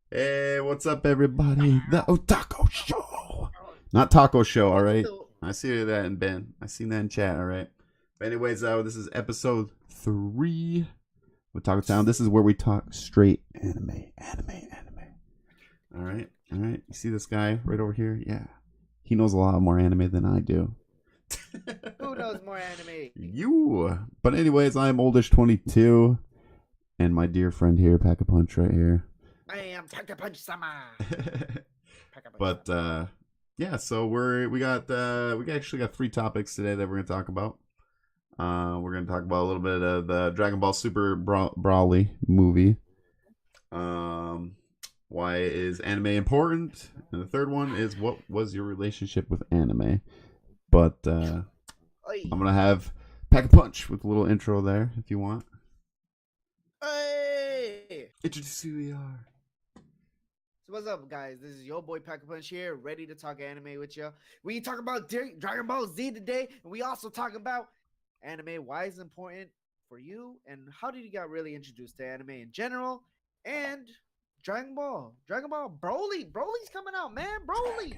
Hey, what's up, everybody? The Otaku Show. Not Taco Show, all right? I see that in Ben. I seen that in chat, all right? But anyways, this is episode 3 of Otaku Town. This is where we talk straight anime. All right. You see this guy right over here? Yeah. He knows a lot more anime than I do. Who knows more anime? You. But anyways, I'm oldish22, and my dear friend here, Pack a Punch right here. I am Taka Punch Sama. But yeah, so we actually got 3 topics today that we're gonna talk about. We're gonna talk about a little bit of the Dragon Ball Super Brawly movie. Why is anime important? And the third one is what was your relationship with anime? But I'm gonna have Pack a Punch with a little intro there if you want. Hey! Introduce who we are. So what's up, guys? This is your boy Pack a Punch here, ready to talk anime with you. We talk about Dragon Ball Z today, and we also talk about anime. Why is it important for you, and how did you get really introduced to anime in general? And Dragon Ball Broly's coming out, man. Broly,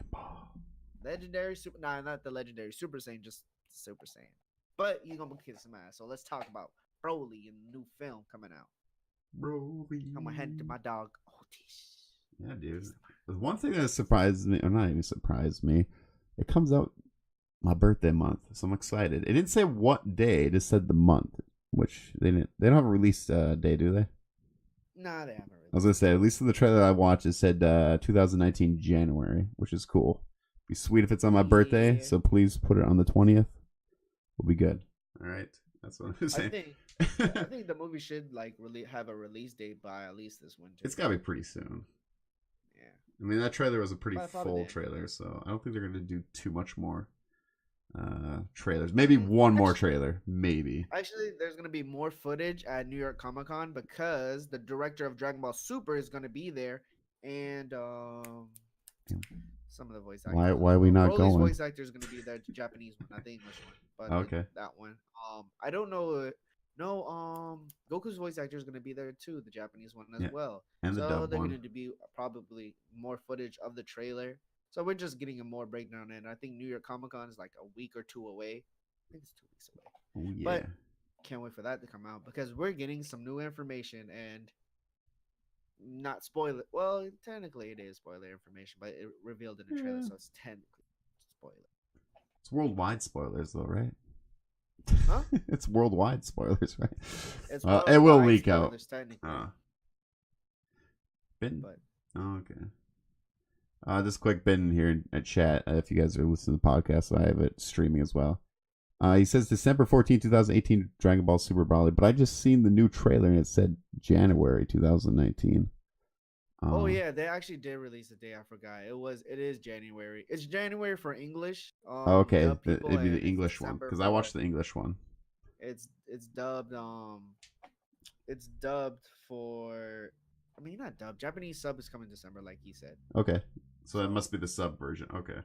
legendary super. Nah, not the legendary Super Saiyan, just Super Saiyan. But he's gonna kick some ass. So let's talk about Broly and the new film coming out. Broly. I'm gonna hand it to my dog Otis. Yeah, dude. The one thing that surprised me, or not even surprised me, it comes out my birthday month, so I'm excited. It didn't say what day; it just said the month, which they didn't. They don't have a release day, do they? Nah, they haven't I was gonna say, at least in the trailer I watched, it said 2019 January, which is cool. Be sweet if it's on my birthday, Yeah. so please put it on the 20th. We'll be good. All right, that's what I'm I saying. think I think the movie should like really have a release date by at least this winter. It's gotta be pretty soon. Yeah. I mean, that trailer was a pretty Probably full the end. trailer, so I don't think they're gonna do too much more trailers. Maybe one more trailer. Maybe. Actually, there's gonna be more footage at New York Comic Con because the director of Dragon Ball Super is gonna be there, and some of the voice actors. Why are we not Broly's going? voice actor is gonna be there, the Japanese one, not the English one, but Okay. that one. I don't know. No, Goku's voice actor is gonna be there too, the Japanese one as Yeah. well. And the So dub they're one. going to be probably more footage of the trailer. So we're just getting a more breakdown, and I think New York Comic Con is like a week or two away. I think it's 2 weeks away. Oh yeah. But can't wait for that to come out because we're getting some new information and not spoiler. Well, technically it is spoiler information, but it revealed in the trailer, Yeah. so it's technically spoiler. It's worldwide spoilers though, right? Huh? It's worldwide spoilers, right? It's It will worldwide leak out. spoilers, technically. Ben? But Oh, okay. Just quick Ben here at chat. If you guys are listening to the podcast, I have it streaming as well. He says December 14th, 2018, Dragon Ball Super Broly, but I just seen the new trailer and it said January 2019. oh yeah, they actually did release a day. I forgot. It is January. It's January for English. Okay, Dub people, it'd be the and it's English one December because I for watched the English one. it's dubbed it's dubbed for, I mean, not dubbed. Japanese sub is coming December, like he said. Okay, so that must be the sub version. Okay,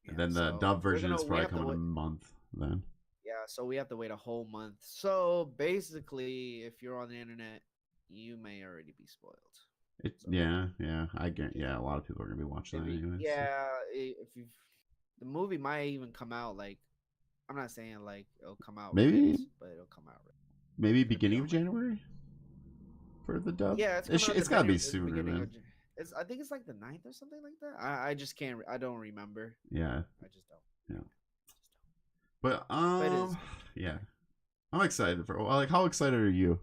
Yeah, and then the so dub version is we probably have to coming a wait. month then. Yeah, so we have to wait a whole month. So basically, if you're on the internet, you may already be spoiled. So, Yeah, I get. Yeah, a lot of people are gonna be watching that anyway. yeah, if you, the movie might even come out like, I'm not saying like it'll come out Maybe ripped, but it'll come out ripped. maybe It's gonna be beginning on, of like, January for the dub. yeah, it's coming out It's the gotta be it's the sooner, beginning man. of it's, I think it's like the 9th or something like that. I just can't, I don't remember. Yeah, I just don't. yeah. But But it is. yeah, I'm excited for. Like, how excited are you?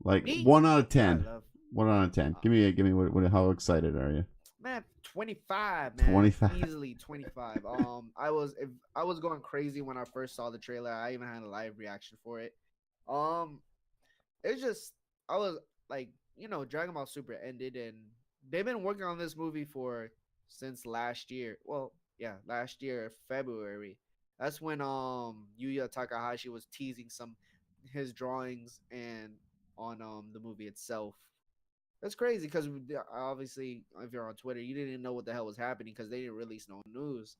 Like Me? 1 out of I 10. love 1 out of 10. Give me what? How excited are you? man 25, man. 25. Easily 25. I was going crazy when I first saw the trailer. I even had a live reaction for it. Um it's just, I was like, Dragon Ball Super ended, and they've been working on this movie for since last year. Well, yeah, last year February. That's when Yuya Takahashi was teasing some his drawings and on the movie itself. That's crazy because obviously, if you're on Twitter, you didn't know what the hell was happening because they didn't release no news.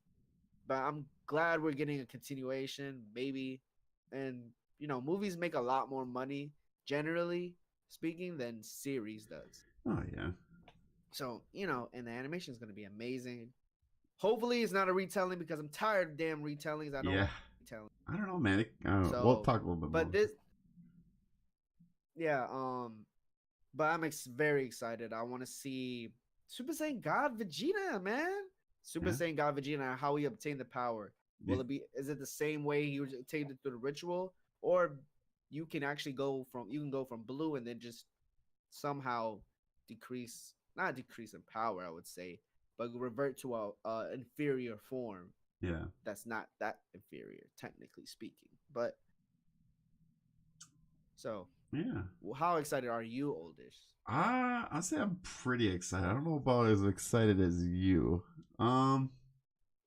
But I'm glad we're getting a continuation, maybe. And movies make a lot more money, generally speaking, than series does. Oh yeah. So, and the animation is going to be amazing. Hopefully, it's not a retelling because I'm tired of damn retellings. I don't Yeah, like retelling. I don't know, man. I don't know. We'll So, talk a little bit but more. this, yeah, but I'm very excited. I want to see Super Saiyan God Vegeta, man. Super Yeah. Saiyan God Vegeta and how he obtained the power. Will it be? Is it the same way he obtained it through the ritual, or you can go from blue and then just somehow not decrease in power, I would say, but revert to a inferior form Yeah. that's not that inferior, technically speaking. But so, Yeah. how excited are you, Oldish? I'll say I'm pretty excited. I don't know about as excited as you. Um,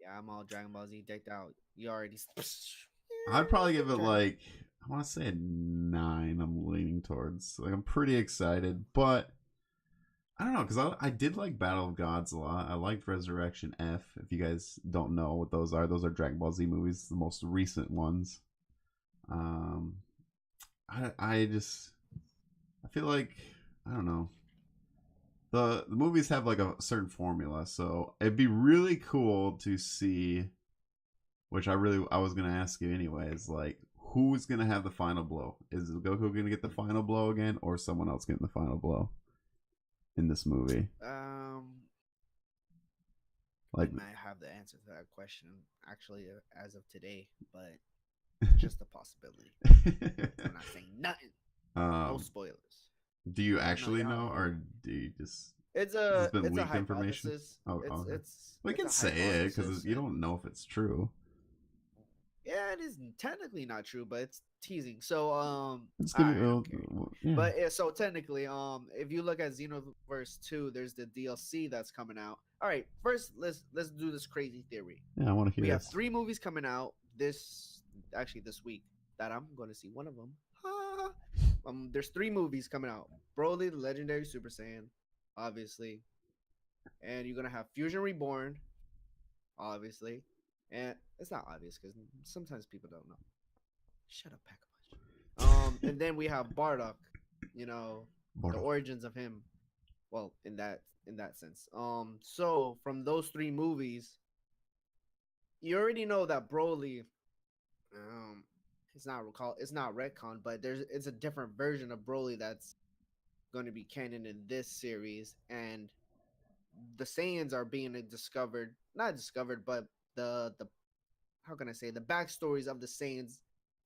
Yeah, I'm all Dragon Ball Z decked out. You already. I'd probably give it Dragon. like I want to say a 9. I'm leaning towards. Like I'm pretty excited, but I don't know because I did like Battle of Gods a lot. I liked Resurrection F. If you guys don't know what those are Dragon Ball Z movies, the most recent ones. Um, I just I feel like I don't know. The movies have like a certain formula, so it'd be really cool to see. Which I was gonna ask you anyways. Like, who's gonna have the final blow? Is Goku gonna get the final blow again, or someone else getting the final blow in this movie? Um, Like, you might have the answer to that question actually as of today, but just a possibility. I'm not saying nothing. No um, spoilers. do you But no, actually y'all. know, or do you just It's has this a been it's a leaked information? hypothesis. Oh, It's okay. it's We it's can a say it because hypothesis, you and don't know if it's true. yeah, it is technically not true, but it's teasing. So It's all gonna, right, okay. yeah. But yeah, so technically, if you look at Xenoverse 2, there's the DLC that's coming out. All right, first let's do this crazy theory. Yeah, I want to We hear have this. 3 movies coming out this week that I'm going to see one of them. There's 3 movies coming out. Broly, the Legendary Super Saiyan, obviously, and you're gonna have Fusion Reborn, obviously, and it's not obvious because sometimes people don't know. Shut up, Pack a Punch. And then we have Bardock, you know, the Bardock. origins of him. Well, in that sense. So from those 3 movies, you already know that Broly, um, it's not retcon, but it's a different version of Broly that's going to be canon in this series, and the Saiyans are being discovered, not discovered, but the how can I say, the backstories of the Saiyans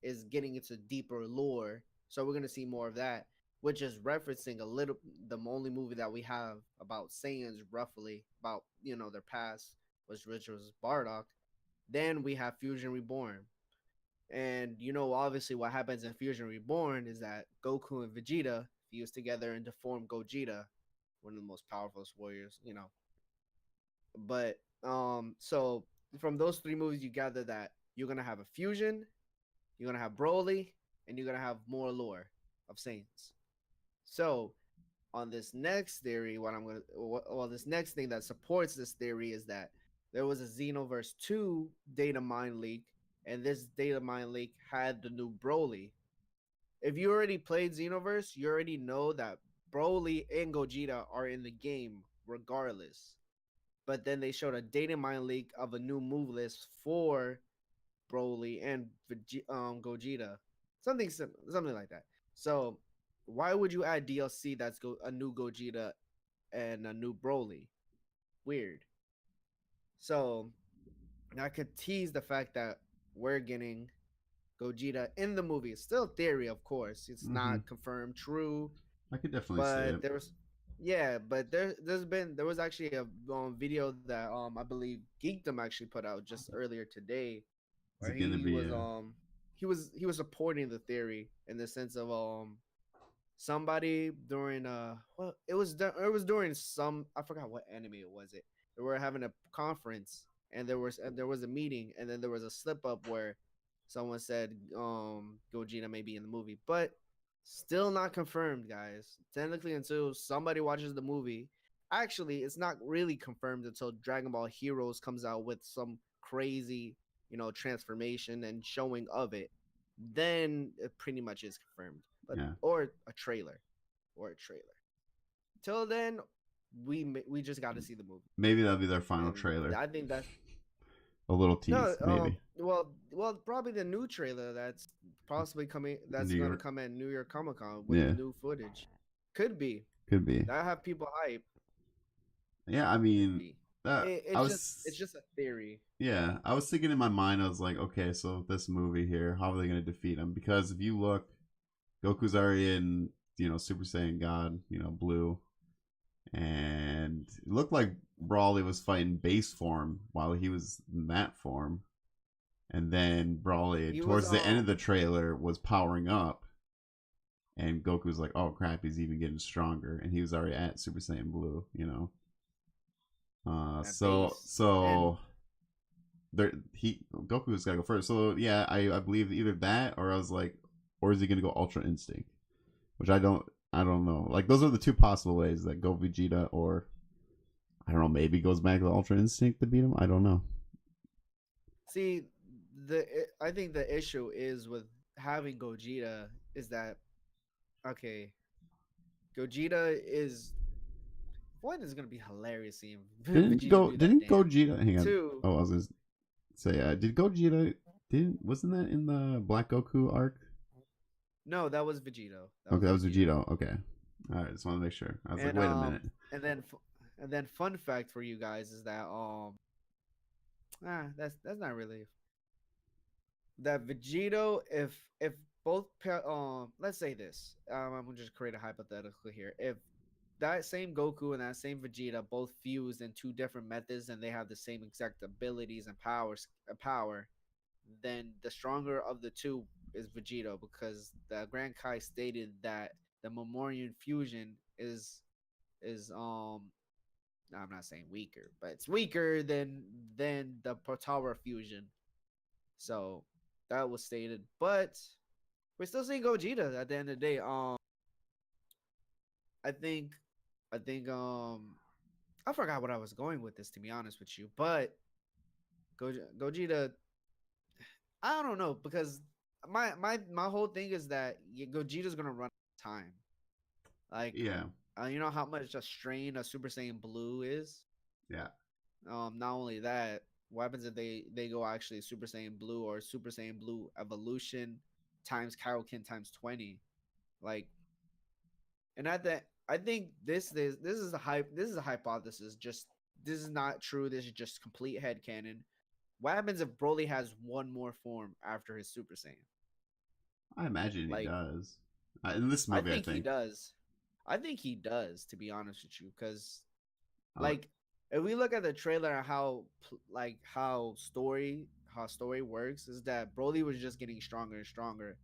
is getting into deeper lore. So we're gonna see more of that, which is referencing a little the only movie that we have about Saiyans roughly about their past which was Bardock. Then we have Fusion Reborn, and obviously what happens in Fusion Reborn is that Goku and Vegeta fuse together and to form Gogeta, one of the most powerful warriors. But so from those 3 movies, you gather that you're gonna have a fusion, you're gonna have Broly, and you're gonna have more lore of Saiyans. So on this next theory, this next thing that supports this theory is that there was a Xenoverse 2 data mine leak, and this data mine leak had the new Broly. If you already played Xenoverse, you already know that Broly and Gogeta are in the game regardless. But then they showed a data mine leak of a new move list for Broly and Gogeta, something like that. So why would you add DLC that's a new Gogeta and a new Broly? Weird. So I could tease the fact that we're getting Gogeta in the movie. It's still theory, of course. It's Mm-hmm. not confirmed true, I could definitely see but it. there was actually a video that I believe Geekdom actually put out just earlier today, Is where it gonna be a? he was supporting the theory in the sense of somebody during well it was during some, I forgot what anime it was. They were having a conference, and there was a meeting, and then there was a slip up where someone said Gogeta may be in the movie, but still not confirmed, guys. Technically, until somebody watches the movie. Actually, it's not really confirmed until Dragon Ball Heroes comes out with some crazy, transformation and showing of it. Then it pretty much is confirmed. But Yeah. or a trailer. Till then, we just got to see the movie, Maybe that'll be their final and trailer. I think that's A little no. tease, maybe. Well, probably the new trailer that's possibly coming. In That's New gonna York. come at New York Comic Con with Yeah, new footage. Could be could be. that have people hype. Yeah, I Could mean, be. that I It's was. just a theory. Yeah, I was thinking in my mind. I was like, okay, so this movie here, how are they going to defeat him? Because if you look, Goku's already in, Super Saiyan God, blue, and it looked like Brawly was fighting base form while he was in that form, and then Brawly He was towards the end of the trailer was powering up, and Goku's like, oh crap, he's even getting stronger, and he was already at Super Saiyan blue. at So base and so there he Goku's gotta go first. So yeah, I believe either that or I was like, or is he gonna go Ultra Instinct? Which I don't know. Like those are the two possible ways that go Vegeta or I don't know, maybe goes back to Ultra Instinct to beat him. I don't know. see I think the issue is with having Gogeta is that okay, Gogeta is one is gonna be hilarious seeing Vegeta do that Didn't dance. Gogeta hang on. Two, Oh, I was gonna say did Gogeta didn't wasn't that in the Black Goku arc? no, that was Vegito. Okay, that was Vegeta. Okay. Alright, just want to make sure. I was like, And wait a minute. and then and then fun fact for you guys is that that's not really that Vegito if both let's say this I'm gonna just create a hypothetical here. If that same Goku and that same Vegeta both fused in two different methods and they have the same exact abilities and power, then the stronger of the two is Vegito because the Grand Kai stated that the Memorian fusion is I'm not saying weaker, but it's weaker than the Potara fusion. So that was stated, but we're still seeing Gogeta at the end of the day. I think I think I forgot what I was going with this to be honest with you, but Gogeta I don't know because my whole thing is that Gogeta's gonna run out of time. Like, Yeah. you know how much a strain a Super Saiyan Blue is. Yeah. Not only that, what happens if they go actually Super Saiyan Blue or Super Saiyan Blue Evolution times Kaioken times 20, like, and at that I think this is a hype. This is a hypothesis. Just this is not true. This is just complete head canon. What happens if Broly has one more form after his Super Saiyan? I imagine he Like, does. In this I movie, I think he think. does. I think he does, to be honest with you, because I like. like if we look at the trailer and how story works is that Broly was just getting stronger and stronger.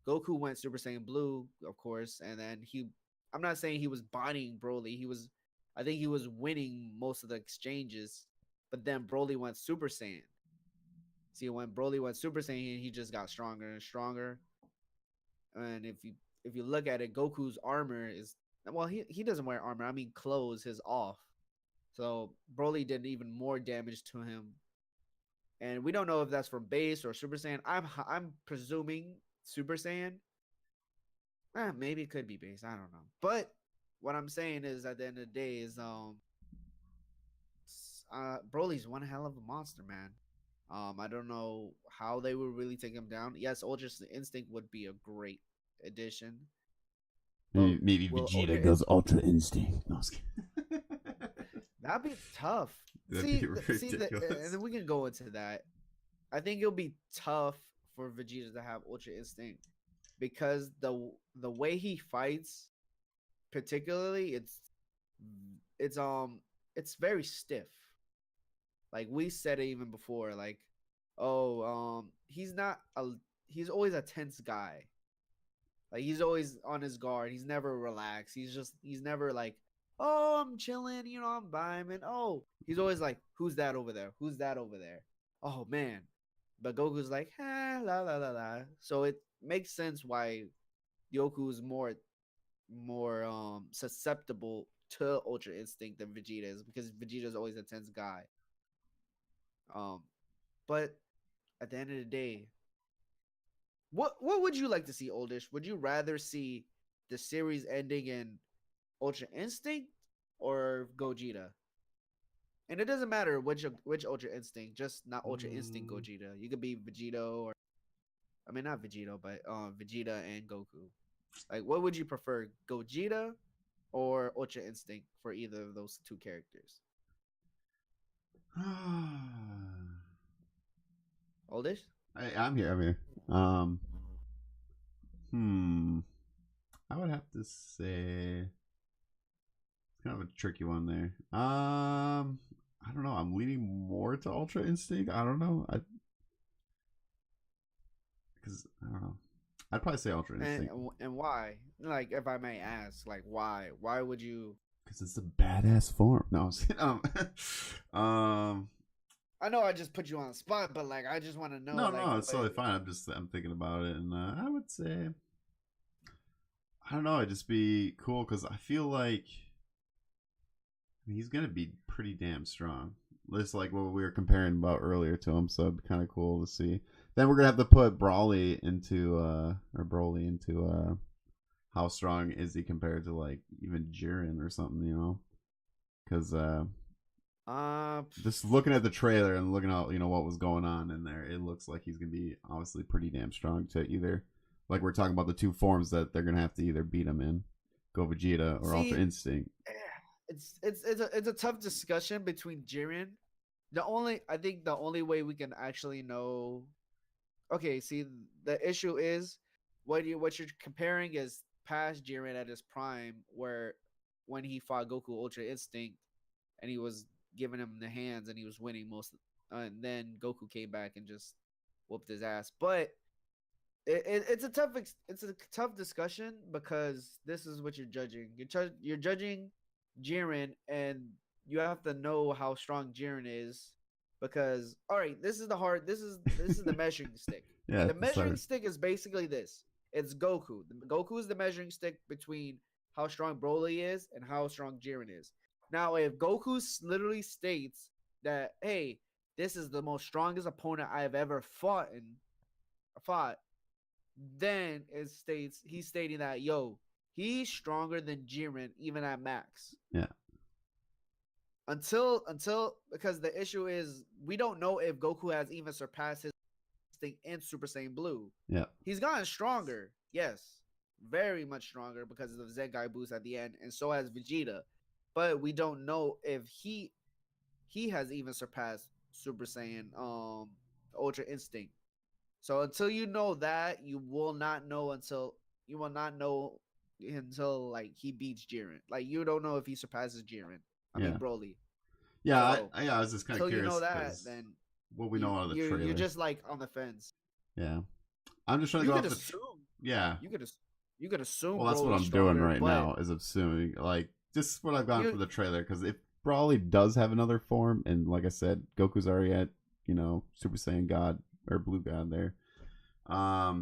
Goku went Super Saiyan Blue, of course, and then I'm not saying he was bodying Broly. I think he was winning most of the exchanges, but then Broly went Super Saiyan. See, when Broly went Super Saiyan, he just got stronger and stronger. And if you look at it, Goku's armor is well, he doesn't wear armor. I mean, clothes is off. So Broly did even more damage to him, and we don't know if that's from base or Super Saiyan. I'm presuming Super Saiyan. Maybe it could be base. I don't know. But what I'm saying is, at the end of the day, is Broly's one hell of a monster, man. I don't know how they would really take him down. Yes, Ultra Instinct would be a great addition, but Maybe will Vegeta goes Ultra Instinct. No, that'd be tough. that'd See, be and ridiculous. then we can go into that. I think it'll be tough for Vegeta to have Ultra Instinct because the way he fights, particularly, it's very stiff. Like we said it even before, like, oh, he's always a tense guy. Like he's always on his guard. He's never relaxed. He's never like, oh, I'm chilling, I'm vibing. Oh, he's always like, who's that over there? Who's that over there? Oh man. But Goku's like, la la la la. So it makes sense why Goku is more susceptible to Ultra Instinct than Vegeta is because Vegeta is always a tense guy. Um, but at the end of the day, what would you like to see, Oldish? Would you rather see the series ending in Ultra Instinct or Gogeta. And it doesn't matter which Ultra Instinct, just not Ultra Instinct Mm. Gogeta. You could be Vegito or I mean not Vegito, but Vegeta and Goku. Like, what would you prefer, Gogeta or Ultra Instinct for either of those two characters? Oldish? I'm here. I'm here. Um, hmm. I would have to say it's kind of a tricky one there. I don't know. I'm leaning more to Ultra Instinct. I don't know. Because I don't know. I'd probably say Ultra Instinct. And why? Like, if I may ask, like, why? Why would you? Because it's a badass form. No, I know I just put you on the spot, but like, I just want to know. no, like, no, it's totally fine. I'm thinking about it, and I would say, I don't know. It'd just be cool because I feel like he's gonna be pretty damn strong. Just like what we were comparing about earlier to him, so it'd be kind of cool to see. Then we're gonna have to put Broly into how strong is he compared to like even Jiren or something, you know? Because just looking at the trailer and looking at what was going on in there, it looks like he's gonna be obviously pretty damn strong to either, like we're talking about the two forms that they're gonna have to either beat him in, Go Vegeta or Ultra Instinct. It's a tough discussion between Jiren. I think the only way we can actually know. Okay, see, the issue is what you're comparing is past Jiren at his prime, where when he fought Goku Ultra Instinct, and he was giving him the hands and he was winning most, and then Goku came back and just whooped his ass. But it's a tough discussion because this is what you're judging. You're judging Jiren, and you have to know how strong Jiren is. Because all right, this is the measuring stick. Yeah, the measuring stick is basically this. It's Goku. Goku is the measuring stick between how strong Broly is and how strong Jiren is. Now, if Goku literally states that, hey, this is the most strongest opponent I have ever fought, then he's stating that, yo, he's stronger than Jiren even at max. Yeah. Until because the issue is we don't know if Goku has even surpassed his thing in Super Saiyan Blue. Yeah. He's gotten stronger, yes, very much stronger because of the Zenkai boost at the end, and so has Vegeta. But we don't know if he has even surpassed Super Saiyan Ultra Instinct. So until you know that, you will not know until like he beats Jiren. Like you don't know if he surpasses Jiren. I mean Broly. Yeah, so, I was just kind of curious. You know that, then what we know out of the trailer. You're just like on the fence. Yeah, I'm just trying to go off the. Yeah, you could assume. Well, that's Broly's what I'm stronger, doing right now is assuming like just what I've gotten for the trailer. Because if Broly does have another form, and like I said, Goku's already at Super Saiyan God or Blue God there. I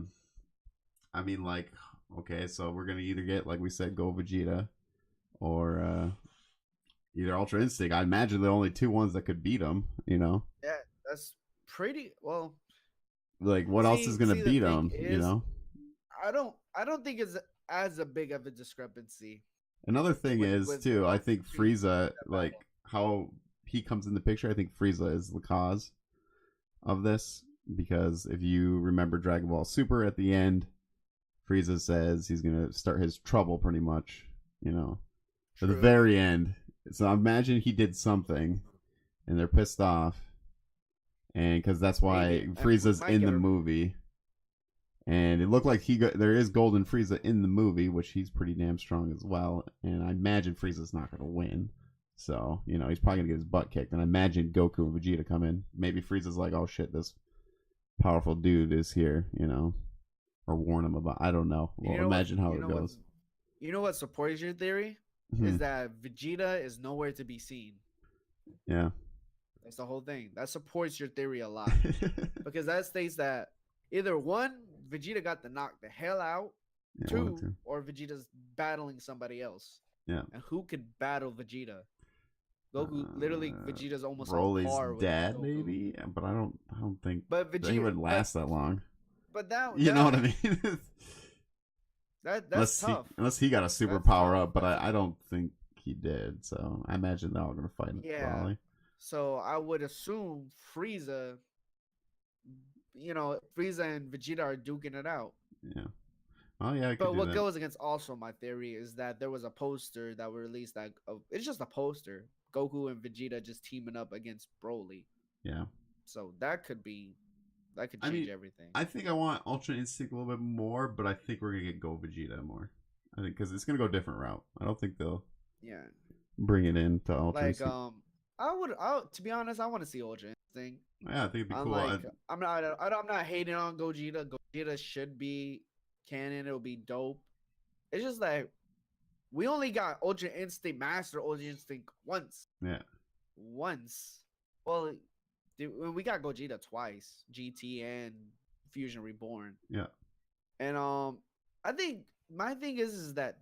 mean, like, okay, so we're gonna either get, like we said, Go Vegeta, or either Ultra Instinct. I imagine the only two ones that could beat him. Yeah, that's pretty well. Like, what else is gonna beat him? I don't think it's as a big of a discrepancy. Another thing is too, I think Frieza, like how he comes in the picture, I think Frieza is the cause of this. Because if you remember Dragon Ball Super at the end, Frieza says he's going to start his trouble pretty much, at the very end. So I imagine he did something and they're pissed off. And because that's why Frieza's in the movie. And it looked like there is Golden Frieza in the movie, which he's pretty damn strong as well. And I imagine Frieza's not going to win. So, he's probably going to get his butt kicked. And I imagine Goku and Vegeta come in. Maybe Frieza's like, oh shit, this powerful dude is here, or warn him about. I don't know. Well, imagine how it goes. You know what supports your theory is that Vegeta is nowhere to be seen. Yeah, that's the whole thing. That supports your theory a lot because that states that either one, Vegeta got to knock the hell out, two, or Vegeta's battling somebody else. Yeah, and who could battle Vegeta? Goku, literally, Vegeta's almost Broly's on par with dad, Goku. Maybe, but I don't think. But Vegeta, he wouldn't last that long. But that, you know what I mean? That's tough. Unless he got a super power up, but I don't think he did. So I imagine they're all gonna fight Yeah. Broly. So I would assume Frieza, Frieza and Vegeta are duking it out. Yeah. Oh yeah, I could But do what that. goes against also my theory is that there was a poster that was released that it's just a poster. Goku and Vegeta just teaming up against Broly. Yeah. So that could I change mean, everything. I think I want Ultra Instinct a little bit more, but I think we're gonna get Go Vegeta more. I think because it's gonna go a different route. I don't think they'll Yeah. bring it into Ultra Like Instinct. to be honest, I want to see Ultra Instinct. Yeah, I think it'd be I'm cool. like I'm not hating on Gogeta. Gogeta should be canon. It'll be dope. It's just like we only got Ultra Instinct Master Ultra Instinct once. Yeah. Once. Well, dude, we got Gogeta twice, GT and Fusion Reborn. Yeah. And I think my thing is that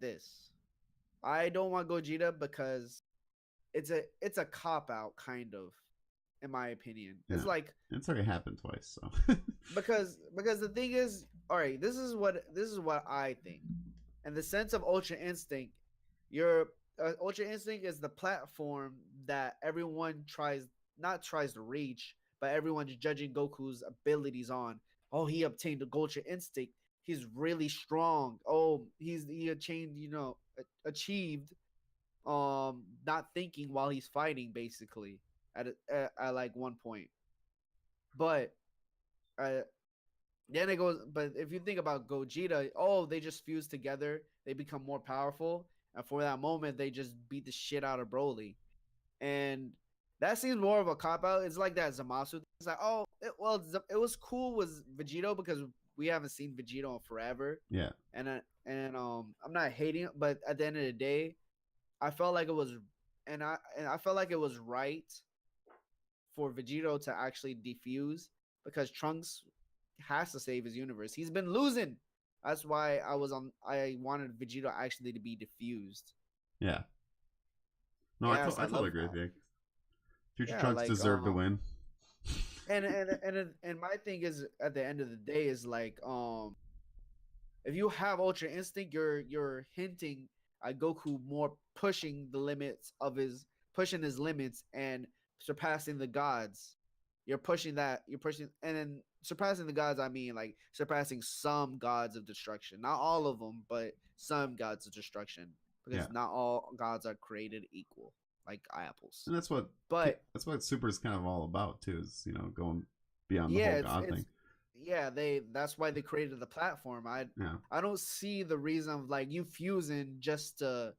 I don't want Gogeta because it's a cop out kind of, in my opinion. Yeah. It's like It's already happened twice, so because the thing is, all right, this is what I think. In the sense of Ultra Instinct, your Ultra Instinct is the platform that everyone tries to reach, but everyone's judging Goku's abilities on. Oh, he obtained the Ultra Instinct. He's really strong. Oh, he achieved, achieved not thinking while he's fighting basically at like one point. But uh then it goes, but if you think about Gogeta, oh, they just fuse together, they become more powerful, and for that moment they just beat the shit out of Broly. And that seems more of a cop out. It's like that Zamasu. It's like, oh, it was cool with Vegito because we haven't seen Vegito in forever. yeah. I'm not hating it, but at the end of the day, I felt like it was, and I felt like it was right for Vegito to actually defuse because Trunks has to save his universe. He's been losing. That's why I wanted Vegito actually to be defused. Yeah. No, Yes, I I totally love agree with that. you. Future Yeah, Trunks like deserve to win. and my thing is at the end of the day is like if you have Ultra Instinct, you're hinting at Goku more pushing his limits and surpassing the gods. You're pushing, and then surpassing the gods. I mean, like surpassing some gods of destruction, not all of them, but some gods of destruction, Yeah. because not all gods are created equal, like apples. And But that's what Super is kind of all about too, is going beyond the yeah, whole God thing. that's why they created the platform. Yeah. I don't see the reason of like you fusing just to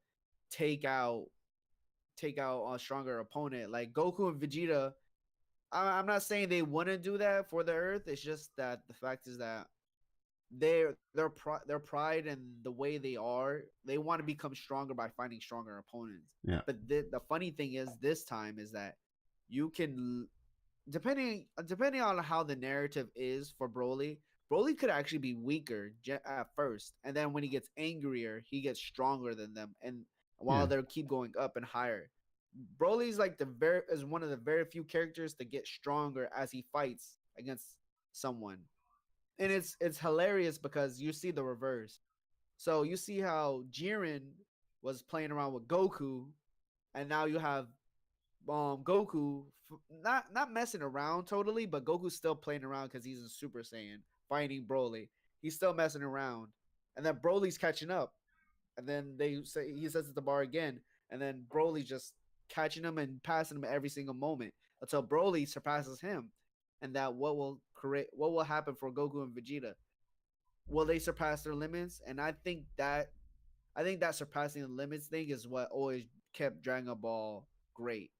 take out a stronger opponent. Like Goku and Vegeta, I'm not saying they wouldn't do that for the Earth. It's just that the fact is that their pride and the way they are, they want to become stronger by finding stronger opponents. Yeah. But the funny thing is this time is that you can, depending on how the narrative is for Broly could actually be weaker at first, and then when he gets angrier, he gets stronger than them, and while Yeah. they keep going up and higher. Broly's like is one of the very few characters to get stronger as he fights against someone. And it's hilarious because you see the reverse. So you see how Jiren was playing around with Goku, and now you have Goku not messing around totally, but Goku's still playing around because he's a Super Saiyan fighting Broly. He's still messing around, and then Broly's catching up, and then he sets the bar again, and then Broly's just catching him and passing him every single moment until Broly surpasses him, and that what will happen for Goku and Vegeta? Will they surpass their limits? And I think that surpassing the limits thing is what always kept Dragon Ball great.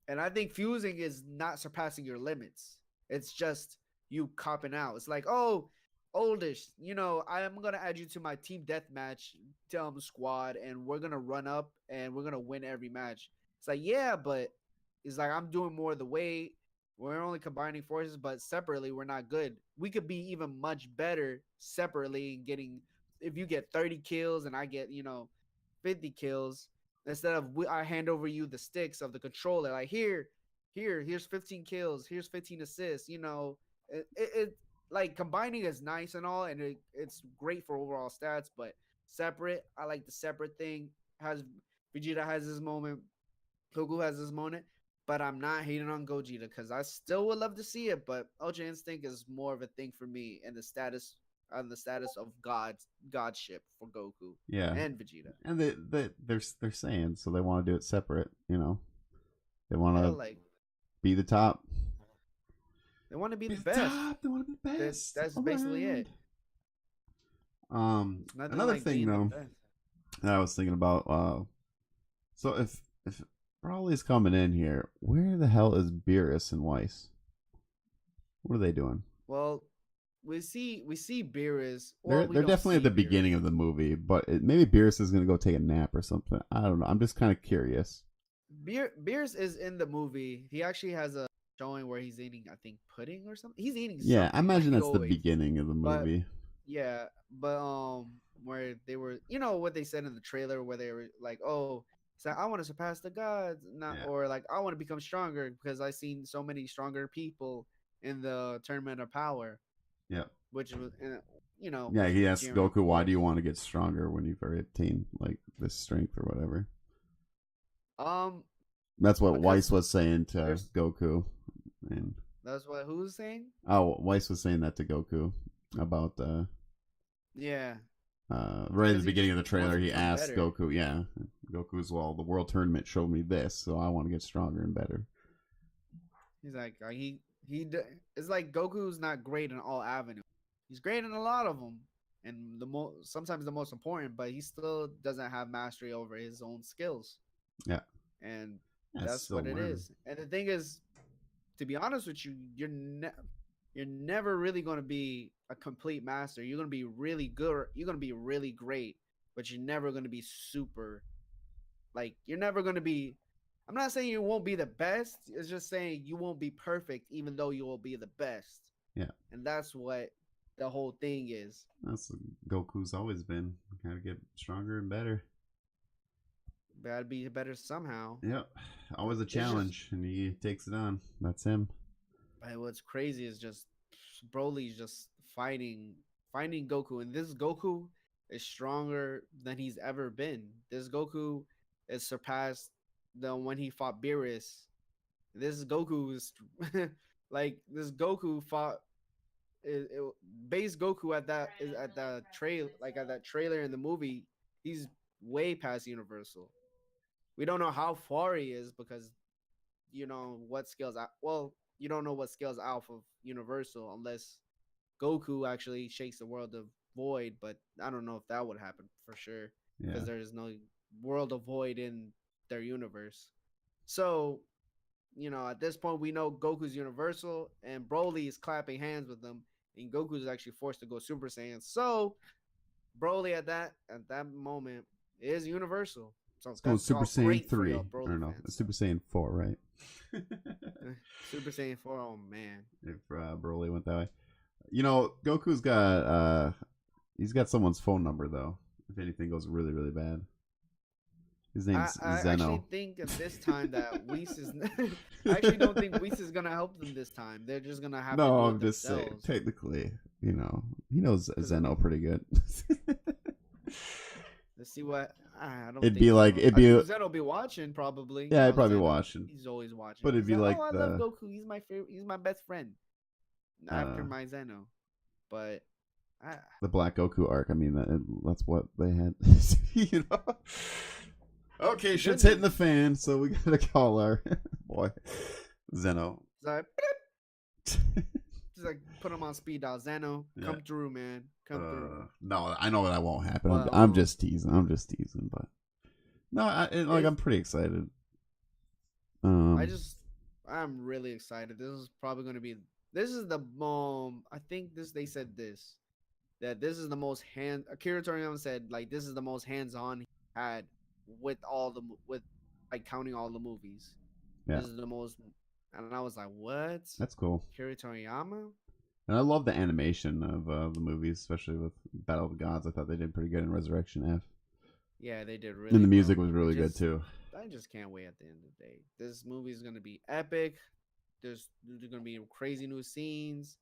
And I think fusing is not surpassing your limits. It's just you copping out. It's like, oh, oldish, I'm gonna add you to my team deathmatch squad, and we're gonna run up and we're gonna win every match. It's like, yeah, but it's like I'm doing more of the weight. We're only combining forces, but separately we're not good. We could be even much better separately and getting, if you get 30 kills and I get 50 kills, instead of I hand over you the sticks of the controller, like here's 15 kills, here's 15 assists. It like combining is nice and all, and it's great for overall stats, but separate, I like the separate thing. Has Vegeta has his moment, Goku has his moment, but I'm not hating on Gogeta because I still would love to see it. But Ultra Instinct is more of a thing for me, and the status on the status of godship for Goku Yeah, and Vegeta. and they're saying so they want to do it separate. You know, they want Yeah, to like be the top. they want to be Be the the best. top. They want to be the best That's basically around. it. Nothing Another like thing being the though best. that I was thinking about. So if Broly's coming in here, where the hell is Beerus and Weiss? What are they doing? Well, we see Beerus. Well, They're we don't definitely at see the Beerus. beginning of the movie, but maybe Beerus is gonna go take a nap or something. I don't know. I'm just kind of curious. Beerus is in the movie. He actually has a showing where he's eating, I think, pudding or something. He's eating Yeah, I something imagine like that's the always. beginning of the But movie. yeah, but where they were, what they said in the trailer, where they were like, "Oh, it's like I want to surpass the gods," not Yeah, or like I want to become stronger because I seen so many stronger people in the tournament of power, yeah, which was, yeah. which He was asked Jiren, of Goku, "Why do course. you want to get stronger when you've already obtained like this strength or whatever?" Um, That's what Weiss because was saying to there's Goku, and that's what who's saying. Weiss was saying that to Goku about Yeah, right at the because he beginning just of the wants trailer. to He become asked better. Goku, "Yeah, Goku's well, the world tournament showed me this, so I want to get stronger and better." He's like it's like Goku's not great in all avenues. He's great in a lot of them, and sometimes the most important, but he still doesn't have mastery over his own skills, Yeah, and yeah, it's that's still what it learning. is. And the thing is, to be honest with you, you're never really going to be a complete master. You're going to be really good. You're going to be really great, but you're never going to be super. Like you're never going to be. I'm not saying you won't be the best. It's just saying you won't be perfect, even though you will be the best. Yeah, And that's what the whole thing is. that's Goku's always been. Gotta get stronger and better. Gotta be better somehow. Yep, always a It's just challenge, and he takes it on. That's him. what's crazy is just Broly's just fighting Goku, and this Goku is stronger than he's ever been. This Goku is surpassed the when he fought Beerus. This Goku is like this Goku fought it, base Goku at that is at the trail like at that trailer in the movie. He's way past Universal. We don't know how far he is because what scales out. Well, you don't know what scales out of Universal unless Goku actually shakes the world of Void. But I don't know if that would happen for sure Yeah, because there is no world of Void in their universe. So at this point we know Goku's Universal and Broly is clapping hands with them, and Goku's actually forced to go Super Saiyan. So Broly at that moment is Universal. So it's going that's Super all Saiyan great for 3. y'all I Broly don't know. fans. It's Super Saiyan 4, right? Super Saiyan 4. Oh man. If Broly went that way. Goku's got he's got someone's phone number though. If anything goes really really bad, his I, name's I Zeno. actually think at this time that Whis is. I actually don't think Whis is gonna help them this time. They're just gonna have to No, do it I'm just saying. themselves. Technically, he knows Because Zeno pretty good. let's see what. I don't it'd think be like Zeno. it'd I be think Zeno will be watching probably. yeah, I'd probably Zeno, watching, he's always watching. but it'd He's be like, like oh, I love the Goku. He's my favorite. He's my best friend. After my Zeno, but I, the Black Goku arc. I mean, that's what they had. you know. Okay, shit's hitting the fan, so we gotta call our boy Zeno. so just like put him on speed dial. Zeno, Yeah. come through, man. Come through. No, I know that won't happen. But I'm just teasing. I'm just teasing, but no, it's I'm pretty excited. I'm really excited. This is probably going to be. This is the I think they said that this is the most Akira Toriyama said like this is the most hands-on he had with like counting all the movies. Yeah, This is the most, and I was like, what? that's cool. Akira Toriyama? And I love the animation of the movies, especially with Battle of the Gods. I thought they did pretty good in Resurrection F. Yeah, they did really. And the music well. was really good too. I just can't wait at the end of the day. This movie is gonna be epic. There's gonna be crazy new scenes.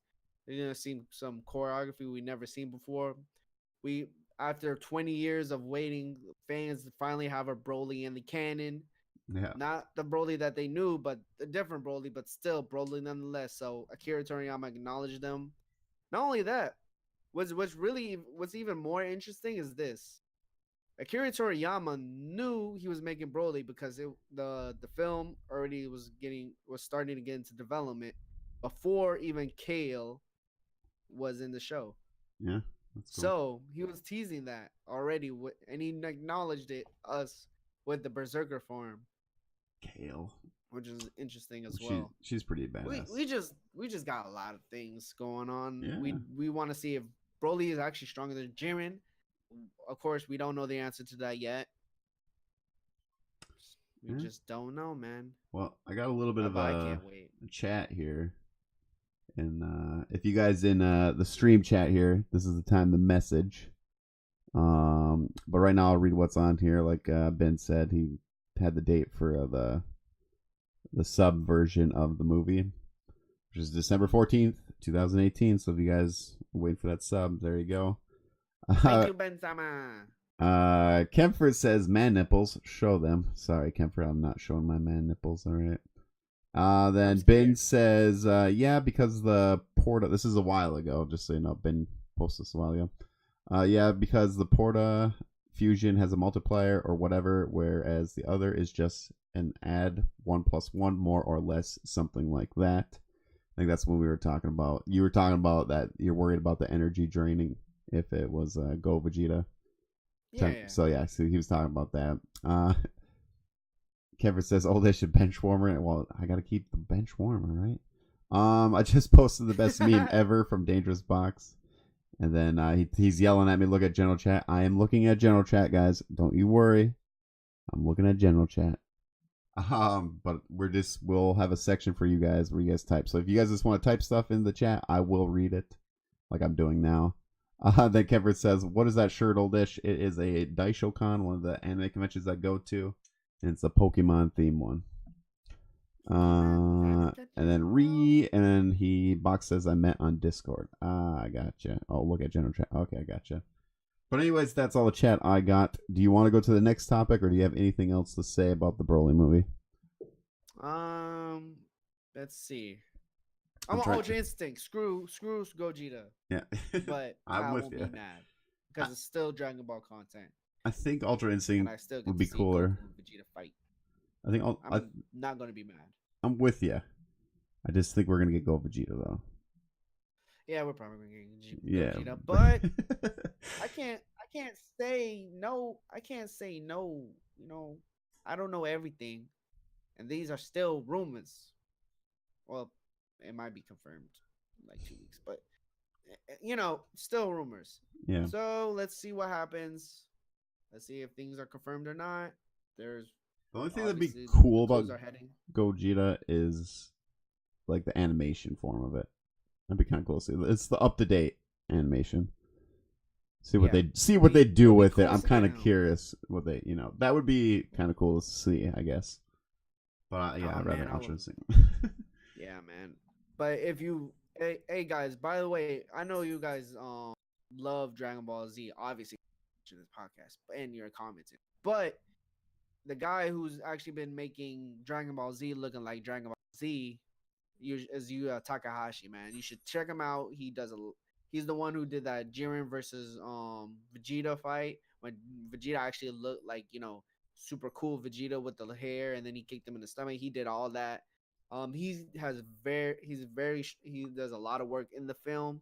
You're gonna see some choreography we never seen before. after 20 years of waiting, fans finally have a Broly in the canon. Yeah. Not the Broly that they knew, but a different Broly, but still Broly nonetheless. So Akira Toriyama acknowledged them. Not only that, what's even more interesting is this. Akira Toriyama knew he was making Broly because the film already was starting to get into development before even Kale was in the show. Yeah. That's cool. So he was teasing that already, and he acknowledged us with the Berserker form, Kale, which is interesting as well. She's pretty badass. We just got a lot of things going on. Yeah. We want to see if Broly is actually stronger than Jiren. Of course, we don't know the answer to that yet. We just don't know, man. Well, I got a little bit of I can't wait. a chat here. And if you guys in the stream chat here, this is the time to message. But right now I'll read what's on here. Like Ben said, he had the date for the sub version of the movie, which is December 14th, 2018. So if you guys wait for that sub, there you go. Thank you, Ben-sama. Kemford says, man nipples, show them. Sorry, Kemford, I'm not showing my man nipples, alright. Then Ben says, yeah, because the Porta, this is a while ago, just so you know, Ben posted this a while ago. Yeah, because the Porta fusion has a multiplier or whatever, whereas the other is just an add 1 + 1, more or less, something like that. I think that's what we were talking about. You were talking about that you're worried about the energy draining if it was Go Vegeta. Yeah. So yeah, so he was talking about that. Kevin says, "Oh, they should bench warmer." Well, I gotta keep the bench warm, all right? I just posted the best meme ever from Dangerous Box, and then he's yelling at me. Look at general chat. I am looking at general chat, guys. Don't you worry. I'm looking at general chat. But we'll have a section for you guys where you guys type. So if you guys just want to type stuff in the chat, I will read it, like I'm doing now. Then Kevin says, "What is that shirt, old dish?" It is a Daishokan, one of the anime conventions I go to. And it's a Pokemon theme one. And then Box says I met on Discord. I gotcha. Oh, look at general chat. Okay, I gotcha. But anyways, that's all the chat I got. Do you want to go to the next topic, or do you have anything else to say about the Broly movie? Let's see. I'm Ultra Instinct. Screw Gogeta. Yeah, but I won't be mad because it's still Dragon Ball content. I think Ultra Instinct would be cooler. Vegeta fight. I think I'm not gonna be mad. I'm with you. I just think we're gonna get Go Vegeta though. Yeah, we're probably gonna get Vegeta, but I can't say no. I can't say no. You know, I don't know everything, and these are still rumors. Well, it might be confirmed in like 2 weeks, but still rumors. Yeah. So let's see what happens. Let's see if things are confirmed or not. There's the only thing that'd be cool about Gogeta is like the animation form of it. That'd be kind of cool to see. It's the up to date animation. See what they do with it. I'm kind of curious what they that would be kind of cool to see, I guess. But yeah, I'd rather interesting. Yeah, man. But if you hey guys, by the way, I know you guys love Dragon Ball Z, obviously in this podcast and you're commenting. But the guy who's actually been making Dragon Ball Z looking like Dragon Ball Z is Takahashi, man. You should check him out. He's the one who did that Jiren versus Vegeta fight when Vegeta actually looked like, super cool Vegeta with the hair, and then he kicked him in the stomach. He did all that. He does a lot of work in the film.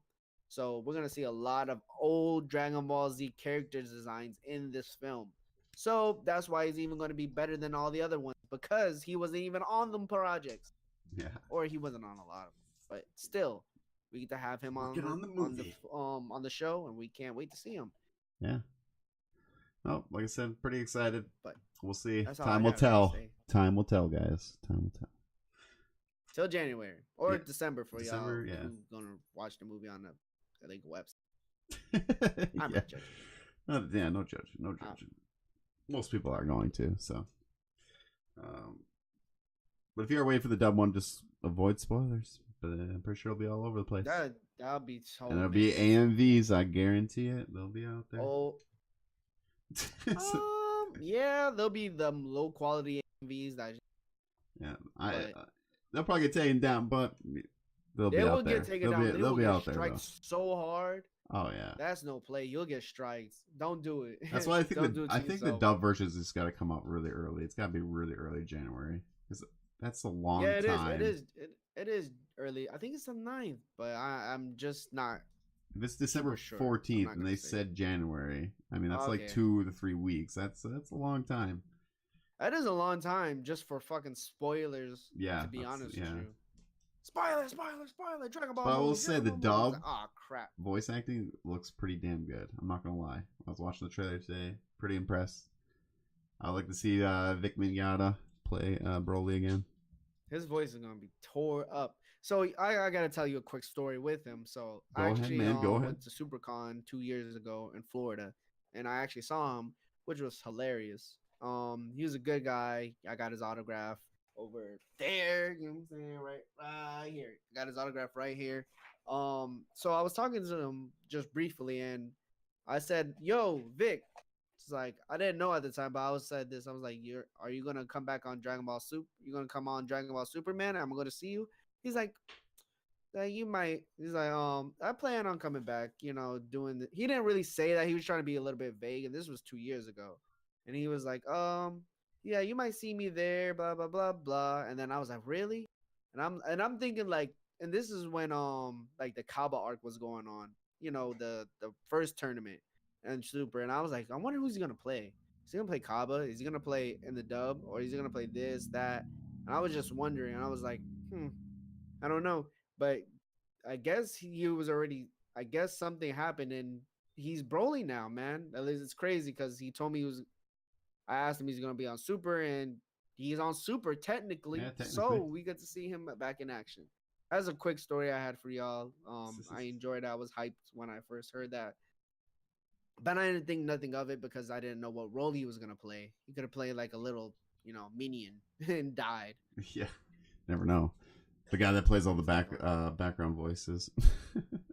So we're going to see a lot of old Dragon Ball Z character designs in this film. So that's why he's even going to be better than all the other ones, because he wasn't even on them projects. Yeah. Or he wasn't on a lot of them. But still, we get to have him on the show, and we can't wait to see him. Yeah. Oh, like I said, pretty excited. But we'll see. Time will tell. Time will tell, guys. Time will tell. Till January or December for y'all who's gonna watch the movie on the illegal website. I'm not judging. No judging. Most people are going to, so. But if you're waiting for the dub one, just avoid spoilers. but I'm pretty sure it'll be all over the place. That'll be And so there'll be amazing. AMVs, I guarantee it. They'll be out there. Oh, yeah, there'll be the low quality MVs that, yeah, but they'll probably get taken down, but they'll be they will out get there. taken down. They They'll will be get out there though. strikes so hard. Oh yeah. That's no play. You'll get strikes. Don't do it. That's why I think Don't do it to I think the yourself. dub versions just got to come out really early. It's got to be really early January because that's a long Yeah, it is. time. It is early. I think it's the 9th, but I'm just not. If it's December Sure. 14th and they said January, I mean that's like 2 to 3 weeks. That's a long time. That is a long time just for fucking spoilers. Yeah, to be honest yeah. with you. Spoiler, Dragon Ball. But I will say the dub like, oh crap. voice acting looks pretty damn good. I'm not gonna lie. I was watching the trailer today, pretty impressed. I'd like to see Vic Mignogna play Broly again. His voice is gonna be tore up. So I gotta tell you a quick story with him. So Go I ahead, actually man. Go ahead. went to SuperCon 2 years ago in Florida, and I actually saw him, which was hilarious. He was a good guy. I got his autograph over there. You know what I'm saying? Right here. Got his autograph right here. So I was talking to him just briefly, and I said, "Yo, Vic." It's like I didn't know at the time, but I was said this. I was like, Are you gonna come back on Dragon Ball Super? You gonna come on Dragon Ball Superman? I'm gonna see you." He's like, you might. He's like, I plan on coming back. Doing the. He didn't really say that. He was trying to be a little bit vague, and this was 2 years ago. And he was like, yeah, you might see me there, blah blah blah blah. And then I was like, really? And I'm thinking like, and this is when like the Kaba arc was going on. The first tournament and Super. And I was like, I wonder who's he gonna play. Is he gonna play Kaba? Is he gonna play in the dub, or is he gonna play this, that? And I was just wondering. And I was like, I don't know. But I guess he was already. I guess something happened, and he's Broly now, man. At least it's crazy because he told me he was. I asked him he's gonna be on Super, and he's on Super technically. Yeah, technically. So we get to see him back in action. That's a quick story I had for y'all. I enjoyed it. I was hyped when I first heard that. But I didn't think nothing of it because I didn't know what role he was gonna play. He could have played like a little, minion and died. Yeah, never know. The guy that plays all the background voices.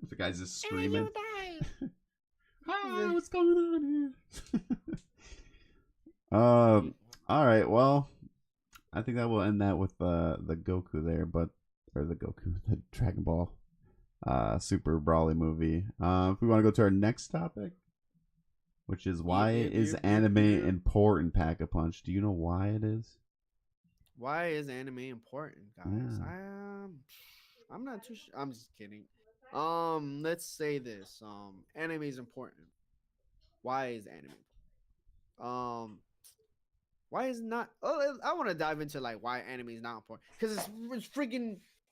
The guy's just screaming. What's going on here? All right. Well, I think that will end that with the Goku there, the Dragon Ball Super Brawly movie. If we want to go to our next topic, which is why is anime important, Pack a Punch? Do you know why it is? Why is anime important, guys? Yeah. I'm not too sure. I'm just kidding. Let's say this. Anime is important. Why is anime important? Why is not? Oh, I want to dive into like why anime is not important because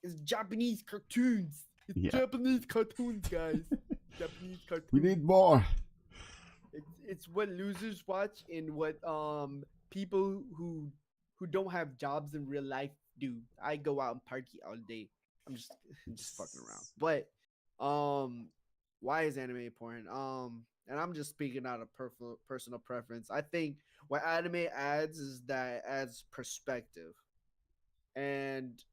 it's Japanese cartoons. It's Japanese cartoons, guys. Japanese cartoons. We need more. It's what losers watch and what people who don't have jobs in real life do. I go out and party all day. I'm just fucking around. But why is anime important? And I'm just speaking out of personal preference. I think what anime adds is that it adds perspective. And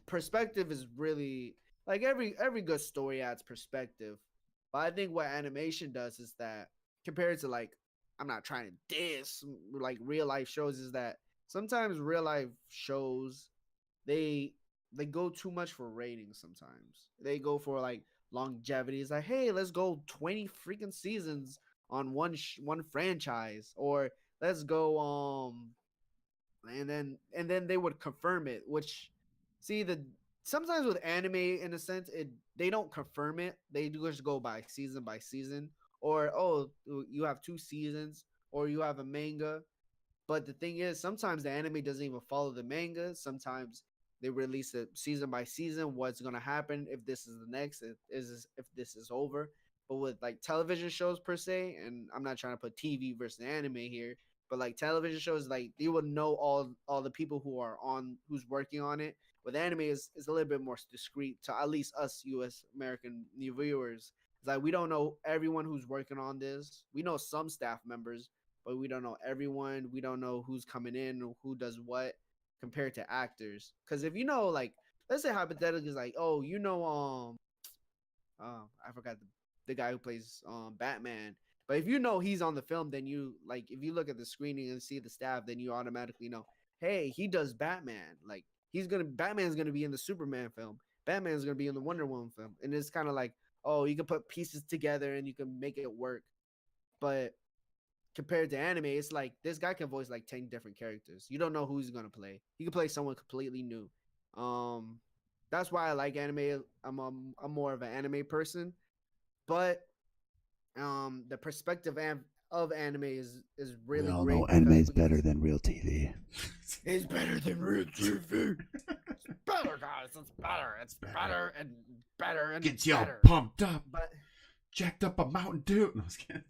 perspective is really like every good story adds perspective. But I think what animation does is that compared to like I'm not trying to diss like real life shows is that sometimes real life shows they go too much for ratings. Sometimes they go for like longevity. It's like, hey, let's go 20 freaking seasons on one franchise, or let's go and then they would confirm it. Which sometimes with anime in a sense they don't confirm it. They do just go by season, or you have 2 seasons, or you have a manga. But the thing is, sometimes the anime doesn't even follow the manga. Sometimes they release it season by season. What's gonna happen if this is the next? If this is over? But with like television shows per se, and I'm not trying to put TV versus anime here, but like television shows, like you would know all the people who's working on it. With anime is a little bit more discreet to at least us U.S. American viewers. It's like we don't know everyone who's working on this. We know some staff members, but we don't know everyone. We don't know who's coming in or who does what compared to actors. Because if you know, like let's say hypothetically, it's like, oh, I forgot the guy who plays Batman. But if you know he's on the film, then you like if you look at the screening and see the staff, then you automatically know, hey, he does Batman. Like Batman's gonna be in the Superman film. Batman's gonna be in the Wonder Woman film, and it's kind of like, oh, you can put pieces together and you can make it work. But compared to anime, it's like this guy can voice like 10 different characters. You don't know who he's gonna play. He can play someone completely new. Um, that's why I like anime. I'm more of an anime person, but the perspective of anime is We really all know great anime because is better than real TV. it's better than real TV. It's better, guys. It's better. It's better and better and Gets you all better. pumped up, But jacked up a Mountain Dew. No, I was kidding.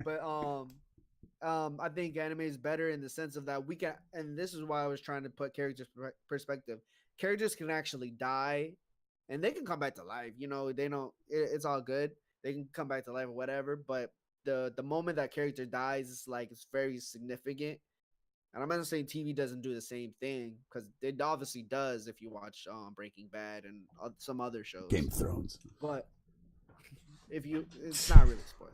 but I think anime is better in the sense of that we can, and this is why I was trying to put characters perspective. Characters can actually die, and they can come back to life. You know, they don't. It's all good. They can come back to life or whatever. But the moment that character dies, it's like it's very significant. And I'm not saying TV doesn't do the same thing because it obviously does if you watch Breaking Bad and some other shows. Game of Thrones. But if you, it's not really spoiled.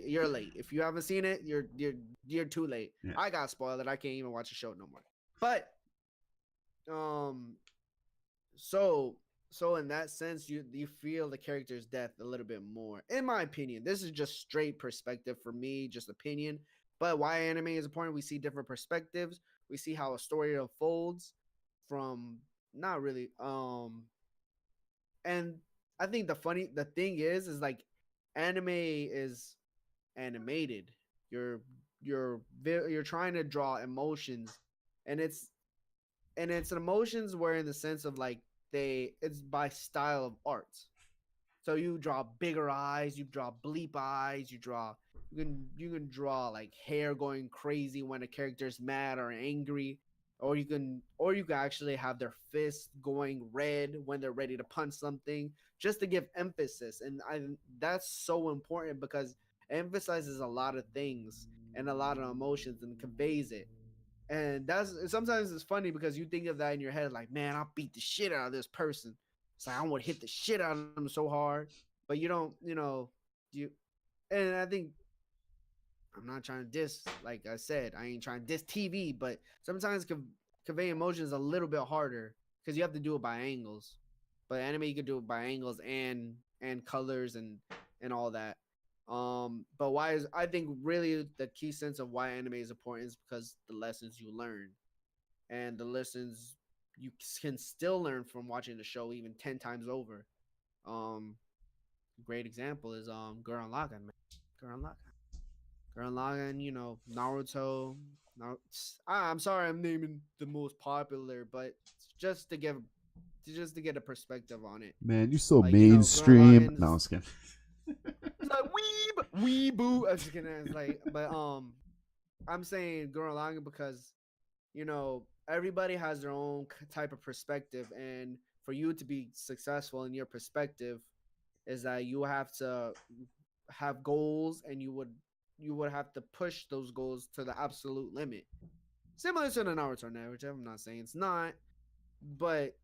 You're late. If you haven't seen it, you're too late. Yeah. I got spoiled and I can't even watch the show no more. But so in that sense, you feel the character's death a little bit more. In my opinion, this is just straight perspective for me, just opinion. But why anime is important? We see different perspectives. We see how a story unfolds from not really and I think the thing is like anime is animated. You're trying to draw emotions, and it's emotions where in the sense of like it's by style of art. So you draw bigger eyes, you draw bleep eyes, you can draw like hair going crazy when a character's mad or angry, or you can actually have their fists going red when they're ready to punch something, just to give emphasis. And that's so important because it emphasizes a lot of things and a lot of emotions and conveys it. And that's sometimes it's funny because you think of that in your head, like, man, I'll beat the shit out of this person. It's like I want to hit the shit out of them so hard, but you don't, you. And I think I'm not trying to diss, like I said, I ain't trying to diss TV, but sometimes convey emotions a little bit harder because you have to do it by angles. But anime, you can do it by angles and colors and all that. But why is I think really the key sense of why anime is important is because the lessons you learn and the lessons you can still learn from watching the show even 10 times over. Um, Great example is Gurren Lagann, man. Gurren Lagann. Gurren Lagann, Naruto. I'm sorry, I'm naming the most popular, but just to get a perspective on it. Man, you're so Like, mainstream. No, I was kidding. It's like weeboo. I was just kidding. It's like, but I'm saying Gurren Lagann because everybody has their own type of perspective, and for you to be successful in your perspective, is that you have to have goals, and you would have to push those goals to the absolute limit. Similar to the Naruto narrative. I'm not saying it's not, but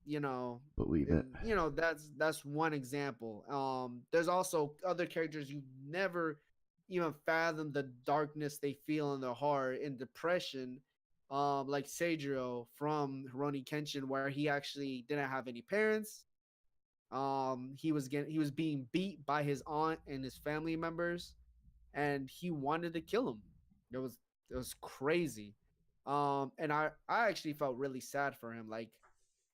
Believe it. that's one example. There's also other characters you never even fathom the darkness they feel in their heart in depression, like Seijiro from Rurouni Kenshin, where he actually didn't have any parents. He was being beat by his aunt and his family members, and he wanted to kill him. It was crazy. And I actually felt really sad for him. Like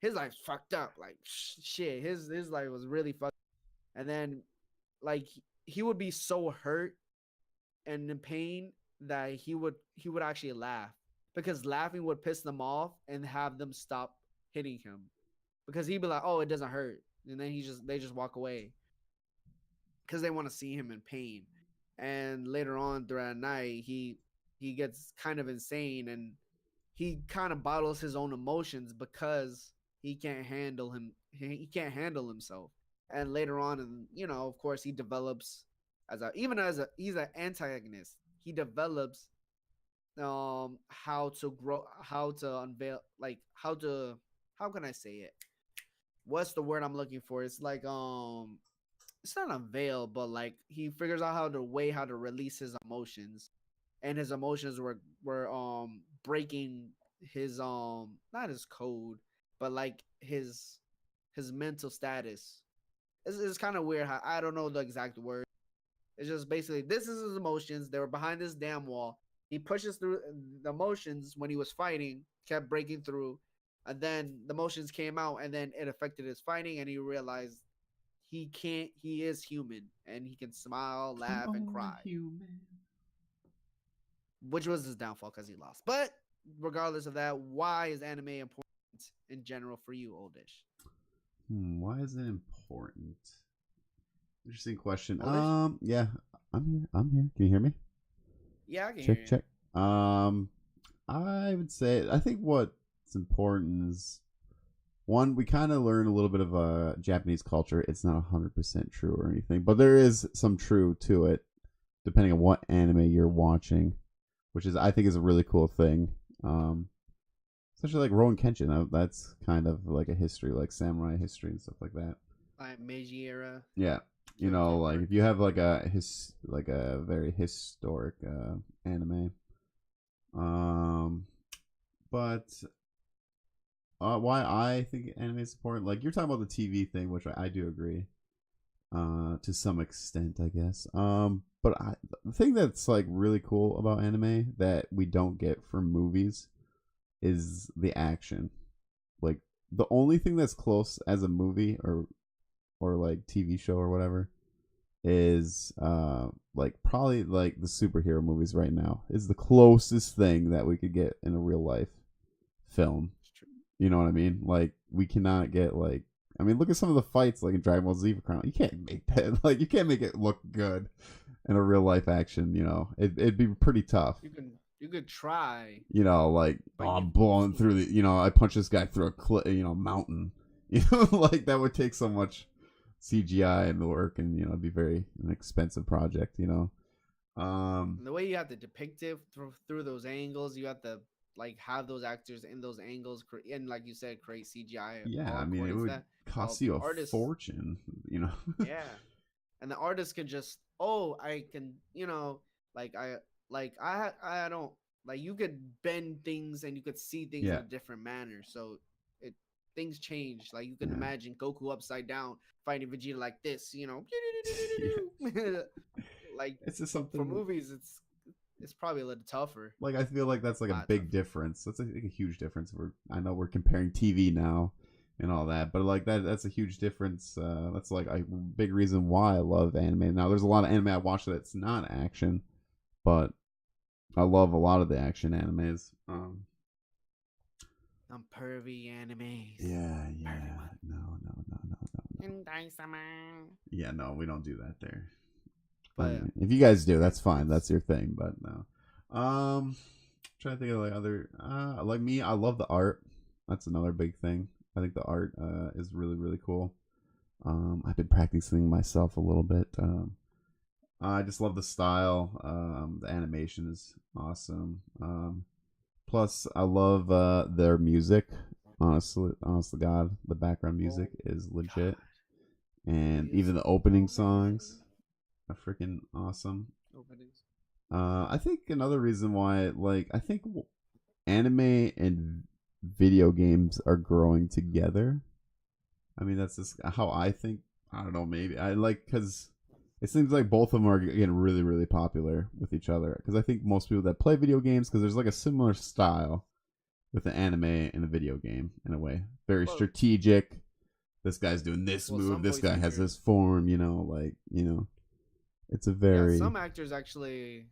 his life's fucked up. Like shit, his life was really fucked. And then like he would be so hurt and in pain that he would actually laugh because laughing would piss them off and have them stop hitting him because he'd be like, "Oh, it doesn't hurt," and then they just walk away because they want to see him in pain. And later on throughout the night, he gets kind of insane and he kind of bottles his own emotions because he can't handle himself. And later on, and of course, he develops he's an antagonist. He develops how to grow, how to unveil, like how can I say it? What's the word I'm looking for? It's like it's not unveil, but like he figures out how to release his emotions, and his emotions were breaking his not his code, but like his mental status. It's kind of weird how I don't know the exact word. It's just basically this is his emotions. They were behind this damn wall. He pushes through the emotions when he was fighting, kept breaking through, and then the emotions came out, and then it affected his fighting, and he realized he can't. He is human, and he can smile, I'm laugh, and only cry, human. which was his downfall because he lost. But regardless of that, why is anime important in general for you, Oldish? Why is it important? Interesting question. Oldish? Yeah, I'm here. I'm here. Can you hear me? Yeah, I can hear Check, you. check. I would say I think what's important is one, we kind of learn a little bit of Japanese culture. It's not 100% true or anything, but there is some true to it, depending on what anime you're watching, which is I think is a really cool thing. Um, Especially like Rowan Kenshin, that's kind of like a history, like samurai history and stuff like that. Like Meiji era, Yeah, Kyoto like Park. if you have like a very historic anime, um, but why I think anime is important, like you're talking about the TV thing, which I do agree, to some extent, I guess. But the thing that's like really cool about anime that we don't get from movies is the action. Like the only thing that's close as a movie or like TV show or whatever is like probably like the superhero movies right now is the closest thing that we could get in a real life film. You know what I mean? Like we cannot get like I mean look at some of the fights like in Dragon Ball Z for crying. You can't make that like you can't make it look good in a real life action. It'd be pretty tough. You could try, Like but oh, you I'm blowing through the I punch this guy through a mountain. Like that would take so much CGI and work, and it'd be very an expensive project. the way you have to depict it through those angles, you have to like have those actors in those angles, and like you said, create CGI Yeah, all I mean it according to would that. cost you a Artists, fortune. yeah, and the artist can just, oh, I can, like I don't, like, you could bend things and you could see things in Yeah, a different manner, so it things change. Like you can yeah, imagine Goku upside down fighting Vegeta like this, yeah. like It's just for something movies it's probably a little tougher, like I feel like that's like a a lot big tougher. difference. That's like a huge difference. I know we're comparing TV now and all that, but like that's a huge difference. That's like a big reason why I love anime. Now there's a lot of anime I watch that's not action, but I love a lot of the action animes. Some pervy animes. Yeah, Pervy yeah. one. No, no, no, no, no, no. Hentai-sama. Yeah, no, we don't do that there. I But mean, if you guys do, that's fine. it's That's your thing. But no. Trying to think of like other. Like me, I love the art. That's another big thing. I think the art is really really cool. I've been practicing myself a little bit. I just love the style. The animation is awesome. Plus, I love their music. Honestly, God, the background oh music is god, legit, the and even music the opening opening songs are freaking awesome. openings. I think another reason why, like, I think anime and video games are growing together. I mean, that's just how I think. I don't know, maybe I like because it seems like both of them are getting really, really popular with each other. Because I think most people that play video games, because there's like a similar style with the anime and the video game in a way, very Well, strategic. This guy's doing this move. some This voice guy has this actors, form. It's a yeah, very some actors actually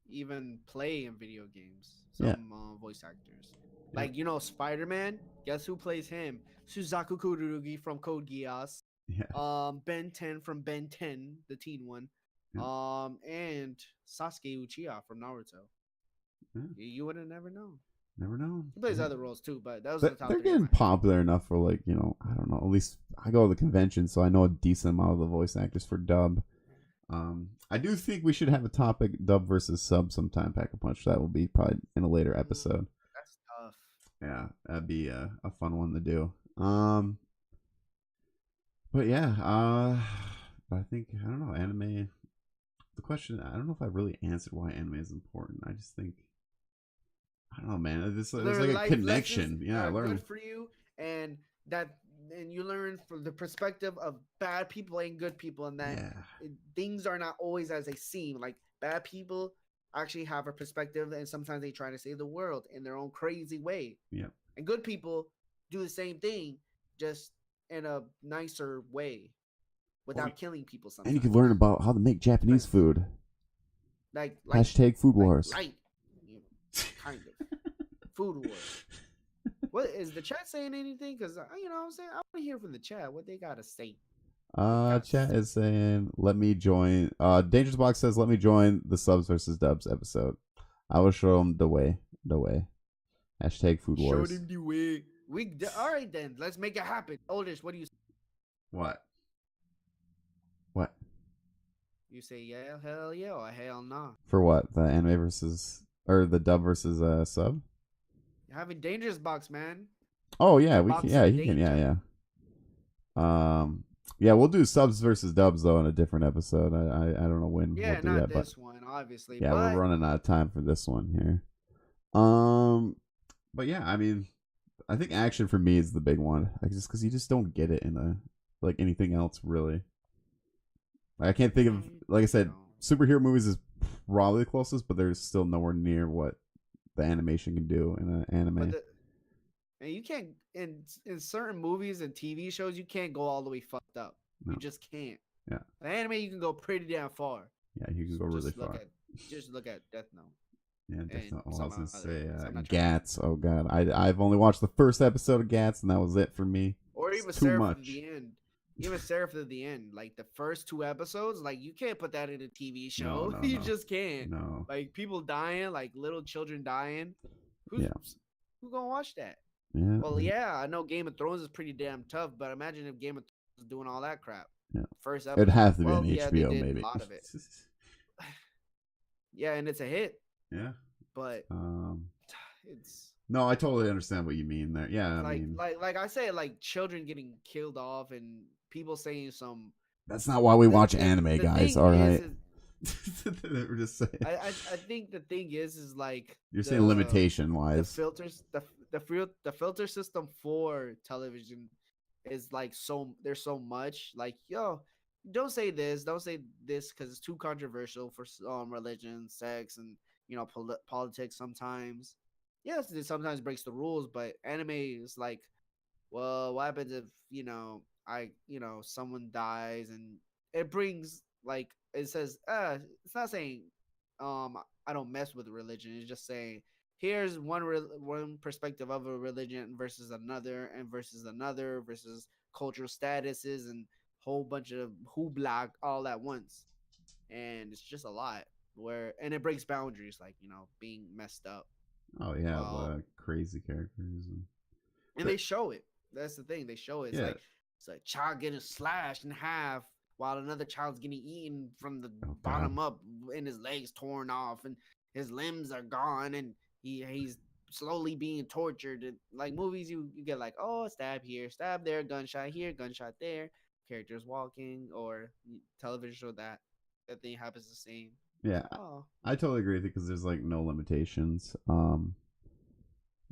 even play in video games. yeah Some voice actors, yeah like Spider-Man. Guess who plays him? Suzaku Kurugi from Code Geass. yeah Ben 10 from Ben 10, the teen one. yeah. And Sasuke Uchiha from Naruto. Yeah. You would have never known. Never know. He plays other roles too, but those are the But top they're three in getting my head. popular enough for I don't know. At least I go to the convention, so I know a decent amount of the voice actors for dub. I do think we should have a topic dub versus sub sometime. Pack a punch. That will be probably in a later episode. That's tough. Yeah, that'd be a fun one to do. But yeah, but I think I don't know anime. The question I don't know if I really answered why anime is important. I just think I don't know, man. There's like a connection. Yeah, I learn. Good for you, and that and you learn from the perspective of bad people and good people, and that things are not always as they seem. Like bad people actually have a perspective, and sometimes they try to save the world in their own crazy way. Yeah, and good people do the same thing, just in a nicer way, without killing people. Sometimes, and you can learn about how to make Japanese food. Like hashtag food wars. Kind of food wars. What is the chat saying anything? Because you know what I'm saying, I want to hear from the chat what they gotta say. Chat is saying, let me join. Dangerous Box says, let me join the subs versus dubs episode. I will show them the way. Hashtag food wars. Show them the way. All right then, let's make it happen. Oldest, what do you say? What? You say yeah, hell yeah, or hell nah? For what? The anime versus or the dub versus sub? Having Dangerous Box, man. Oh yeah, we can. Yeah, he can. Yeah. Yeah, we'll do subs versus dubs though in a different episode. I don't know when. Yeah, we'll do not that, this one, obviously. Yeah, but... we're running out of time for this one here. But yeah, I mean, I think action for me is the big one, just because you just don't get it in like anything else really. I can't think of, like I said, superhero movies is probably the closest, but there's still nowhere near what the animation can do in an anime. And you can't in certain movies and TV shows, you can't go all the way fucked up. No. You just can't. Yeah. In anime, you can go pretty damn far. Yeah, you can go really far. Just look at Death Note. Yeah, Death Note. Oh, I was gonna say Gats. Oh god, I've only watched the first episode of Gats, and that was it for me. Or even Seraph at the end. Even Seraph at the end, like the first 2 episodes, like you can't put that in a TV show. No, you just can't. No. Like people dying, like little children dying. Who's gonna watch that? Yeah. Well, yeah, I know Game of Thrones is pretty damn tough, but imagine if Game of Thrones was doing all that crap. Yeah. First episode. It'd have to be on HBO, they did maybe. A lot of it. Yeah, and it's a hit. Yeah. But it's no, I totally understand what you mean there. Yeah, like I say, like children getting killed off and people saying some. That's not why we watch anime, guys. All right. We're just saying. I think the thing is like you're saying limitation wise. The filters, the filter system for television is like there's so much like don't say this because it's too controversial for religion, sex, and politics sometimes. Yes, it sometimes breaks the rules, but anime is like, well, what happens if someone dies, and it brings like it says it's not saying I don't mess with religion. It's just saying here's one perspective of a religion versus another versus cultural statuses and whole bunch of hoopla all at once, and it's just a lot. And it breaks boundaries, like being messed up. Oh yeah, crazy characters, and they show it. That's the thing, they show it. It's like child getting slashed in half while another child's getting eaten from the bottom up, and his legs torn off, and his limbs are gone, and he's slowly being tortured. And like movies, you get like, oh, stab here, stab there, gunshot here, gunshot there. Characters walking, or television show that thing happens the same. Yeah, I totally agree with you because there's like no limitations. No,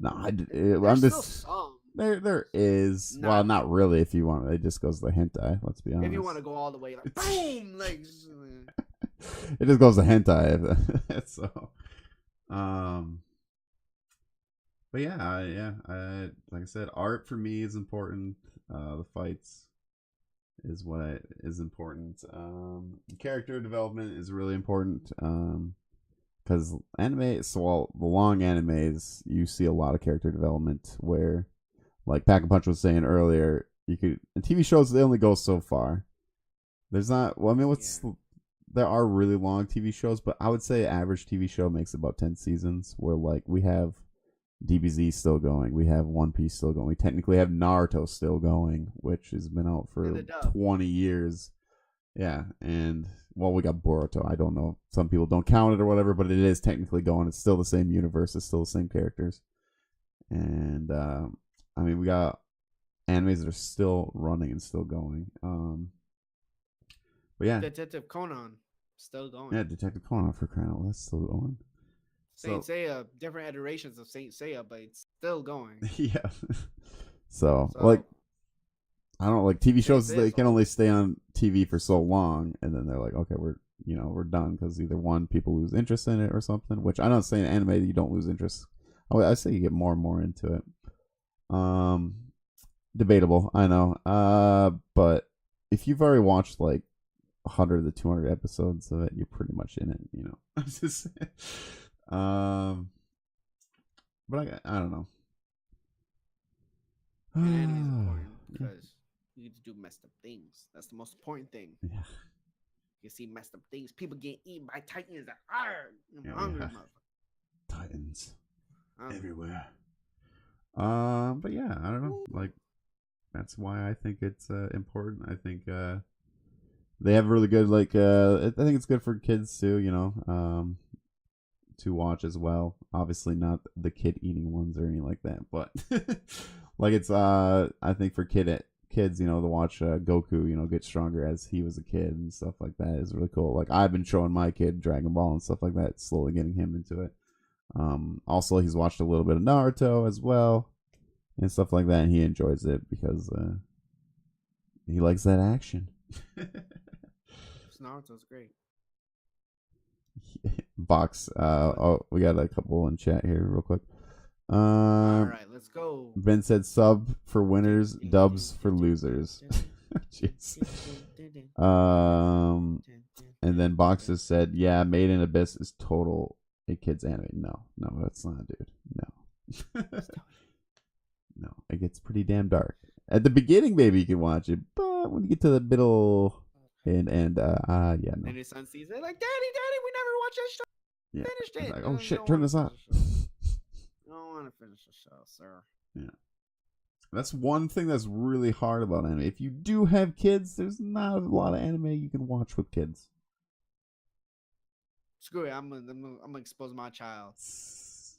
I'm just some. There is. Well, not really. If you want, it just goes to hentai. Let's be honest. If you want to go all the way, like boom, like it just goes to hentai. So, but yeah. Like I said, art for me is important. The fights is what is important. Character development is really important. Because the long animes, you see a lot of character development where, like Pack and Punch was saying earlier, in TV shows, they only go so far. There's not, there are really long TV shows, but I would say average TV show makes about 10 seasons where, like, we have DBZ still going, we have One Piece still going, we technically have Naruto still going, which has been out for 20 years. Yeah, and well, we got Boruto. I don't know. Some people don't count it or whatever, but it is technically going. It's still the same universe. It's still the same characters. And I mean, we got animes that are still running and still going. But yeah, Detective Conan still going. yeah, Detective Conan, for crying out loud, that's still going. Saint Seiya, different iterations of Saint Seiya, but it's still going. Yeah. So like, I don't know, like TV shows. They can only stay on TV for so long, and then they're like, okay, we're done because either one, people lose interest in it or something. Which I'm not saying anime you don't lose interest. I say you get more and more into it. Debatable, I know. But if you've already watched like 100 to 200 episodes of it, you're pretty much in it, you know. But I don't know. And anime is important because you get to do messed up things. That's the most important thing. Yeah. You see messed up things. People get eaten by titans. I'm hungry, motherfucker. Titans everywhere. But yeah, I don't know. Like, that's why I think it's important. I think they have really good, like, I think it's good for kids too, you know, to watch as well. Obviously not the kid eating ones or anything like that, but like it's I think for kids, you know, to watch Goku, you know, get stronger as he was a kid and stuff like that is really cool. Like, I've been showing my kid Dragon Ball and stuff like that, slowly getting him into it. Also, he's watched a little bit of Naruto as well and stuff like that, and he enjoys it because he likes that action. Naruto's great. Box. We got a couple in chat here real quick. All right, let's go. Ben said sub for winners, dubs for losers. Jeez. And then Boxes said, yeah, Made in Abyss is total a kid's anime. No, that's not, dude. No. No, it gets pretty damn dark. At the beginning, maybe you can watch it, but when you get to the middle and yeah, no. And his son sees it like, Daddy, we never watched that show. Yeah. Finished it. Like, oh shit, turn this off. I don't want to finish the show, sir. Yeah. That's one thing that's really hard about anime. If you do have kids, there's not a lot of anime you can watch with kids. Screw it, I'm gonna expose my child,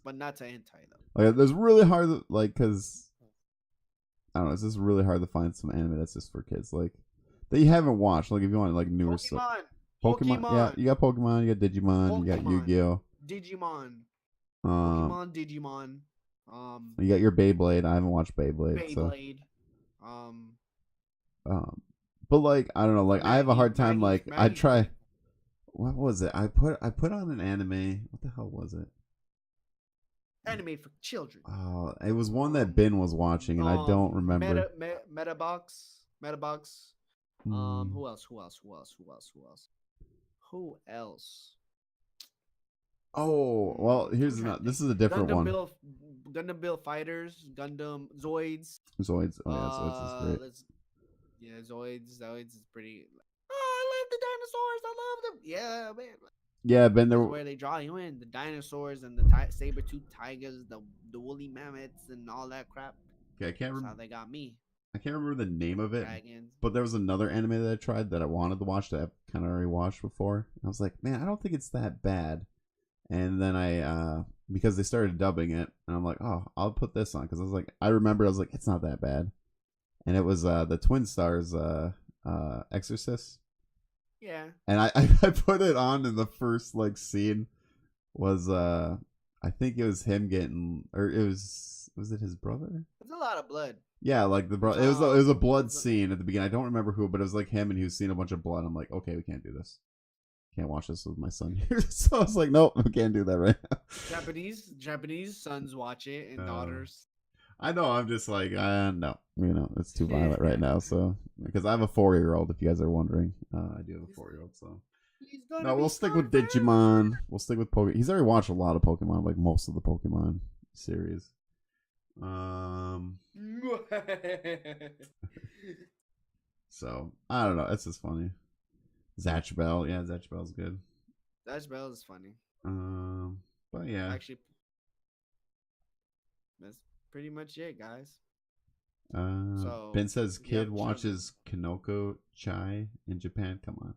but not to hentai though. Like, there's really hard, like, cause I don't know, it's just really hard to find some anime that's just for kids, like that you haven't watched. Like, if you want like newer stuff, Pokemon, yeah, you got Pokemon, you got Digimon, you got Yu-Gi-Oh, Digimon, you got your Beyblade. I haven't watched Beyblade. But like, I don't know, like, I have a hard time. Like, I try. What was it? I put on an anime. What the hell was it? Anime for children. Oh, it was one that Ben was watching, and I don't remember. Metabox. Who else? Oh, well, this is a different one. Gundam Bill Fighters, Gundam Zoids. Zoids. Oh yeah, Zoids is great. Yeah, Zoids is pretty. Oh, I love the dinosaurs. I love them. Yeah, man. Yeah, Ben. There where they draw you in the dinosaurs and the saber-toothed tigers, the woolly mammoths, and all that crap. Okay, I can't remember. That's how they got me. I can't remember the name of it. Dragons. But there was another anime that I tried that I wanted to watch that I kind of already watched before. I was like, man, I don't think it's that bad. And then I, because they started dubbing it, and I'm like, oh, I'll put this on, because I was like, it's not that bad. And it was the Twin Stars Exorcist. Yeah. And I put it on, and the first like scene was I think it was him getting, or was it his brother? It's a lot of blood. Yeah, like the brother. It was a blood scene at the beginning. I don't remember who, but it was like him, and he was seeing a bunch of blood. I'm like, okay, we can't do this. Can't watch this with my son here. So I was like, nope, we can't do that right now. Japanese sons watch it, and daughters. I know. I'm just like, no, it's too violent right now. So, because I have a 4-year-old, if you guys are wondering, I do have a 4-year-old. So, no, we'll stick with Digimon. We'll stick with Pokemon. He's already watched a lot of Pokemon, like most of the Pokemon series. So I don't know. It's just funny. Zatch Bell, yeah, Zatch Bell's good. Zatch Bell is funny. But yeah, actually, that's pretty much it, guys. So Ben says kid watches Kanoko Chai in Japan. Come on.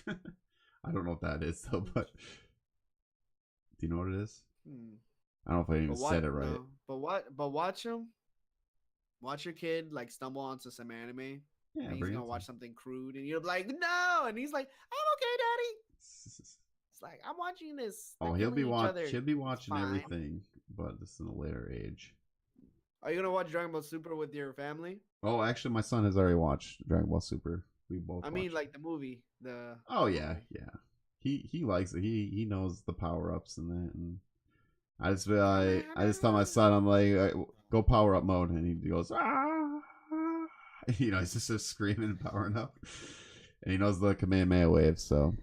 I don't know what that is though, but do you know what it is? Hmm. I don't know if I even said it right. No. But watch him. Watch your kid like stumble onto some anime, Yeah, and he's bring gonna it. watch something crude, and you're like, no, and he's like, I'm okay, daddy. It's like I'm watching this. Oh, They're he'll killing be each other. he'll be It's watching fine. everything, but this is in a later age. Are you gonna watch Dragon Ball Super with your family? Oh, actually, my son has already watched Dragon Ball Super. We both. I mean, watched. like the movie. The Oh yeah, movie. yeah. He likes it. He knows the power ups and that. And I just feel like I just tell my son, I'm like, go power up mode, and he goes, ah. You know, he's just screaming and powering up, and he knows the Kamehameha wave. So,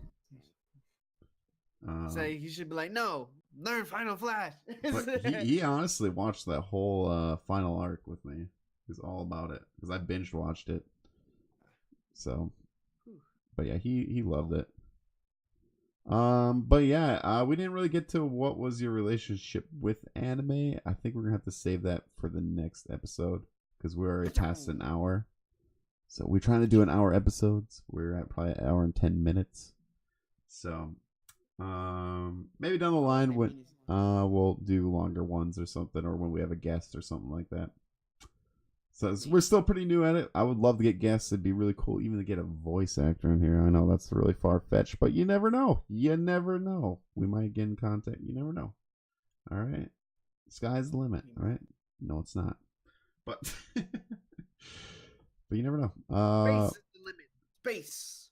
So he should be like, no, learn Final Flash. but he honestly watched that whole final arc with me. He's all about it because I binge watched it. So, but yeah, he loved it. But yeah, we didn't really get to what was your relationship with anime. I think we're gonna have to save that for the next episode because we're already past an hour. So we're trying to do an hour episodes. We're at probably an hour and 10 minutes. So, maybe down the line when we'll do longer ones or something, or when we have a guest or something like that. So we're still pretty new at it. I would love to get guests. It'd be really cool even to get a voice actor in here. I know that's really far-fetched, but you never know. You never know. We might get in contact. You never know. All right. Sky's the limit. All right. No, it's not. But but you never know. Space is the limit. Space.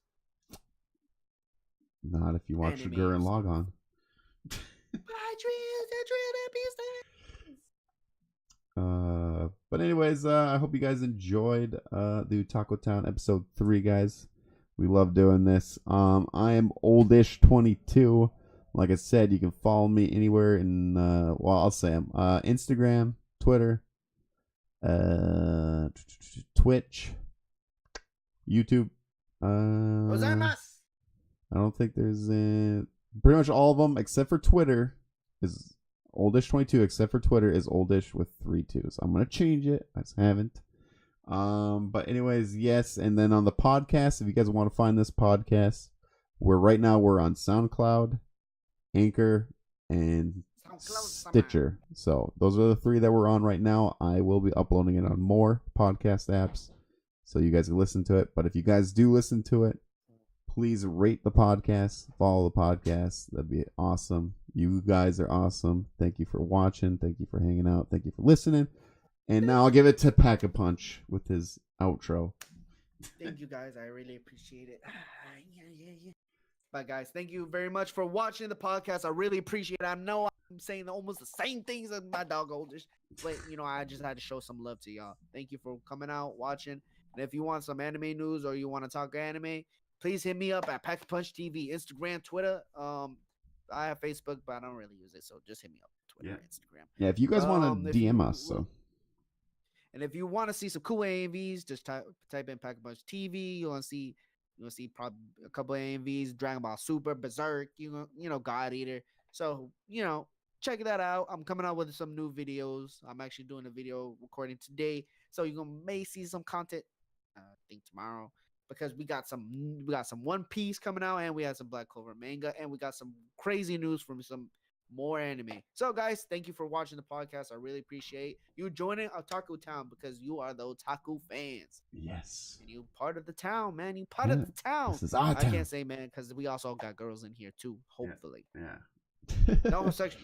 Not if you watch your Gurren log on. But anyways, I hope you guys enjoyed the Otaku Town episode 3, guys. We love doing this. I am oldish 22. Like I said, you can follow me anywhere in well, I'll say them. Instagram, Twitter, Twitch, YouTube. I don't think there's pretty much all of them except for Twitter is oldish22, except for Twitter is oldish with 3 2s. I'm gonna change it. I just haven't. But anyways, yes. And then on the podcast, if you guys want to find this podcast, right now we're on SoundCloud, Anchor, and Stitcher. So those are the 3 that we're on right now. I will be uploading it on more podcast apps so you guys can listen to it. But if you guys do listen to it, please rate the podcast, follow the podcast. That'd be awesome. You guys are awesome. Thank you for watching. Thank you for hanging out. Thank you for listening. And now I'll give it to Pack-a-Punch with his outro. Thank you, guys. I really appreciate it. But guys, thank you very much for watching the podcast. I really appreciate it. I know I'm saying almost the same things as my dog Oldish, but I just had to show some love to y'all. Thank you for coming out, watching. And if you want some anime news or you want to talk anime, please hit me up at Pack-a-Punch TV, Instagram, Twitter. I have Facebook, but I don't really use it, so just hit me up Twitter, Instagram. Yeah, if you guys want to DM us, so. And if you want to see some cool AMVs, just type in Pack-a-Punch TV. You'll see probably a couple of AMVs, Dragon Ball Super, Berserk, God Eater. So check that out. I'm coming out with some new videos. I'm actually doing a video recording today, so you may see some content. I think tomorrow. Because we got some One Piece coming out, and we had some Black Clover manga, and we got some crazy news from some more anime. So, guys, thank you for watching the podcast. I really appreciate you joining Otaku Town because you are the Otaku fans. Yes. And you part of the town, man. You part of the town. This is our town. I can't say man because we also got girls in here too. Hopefully. Yeah.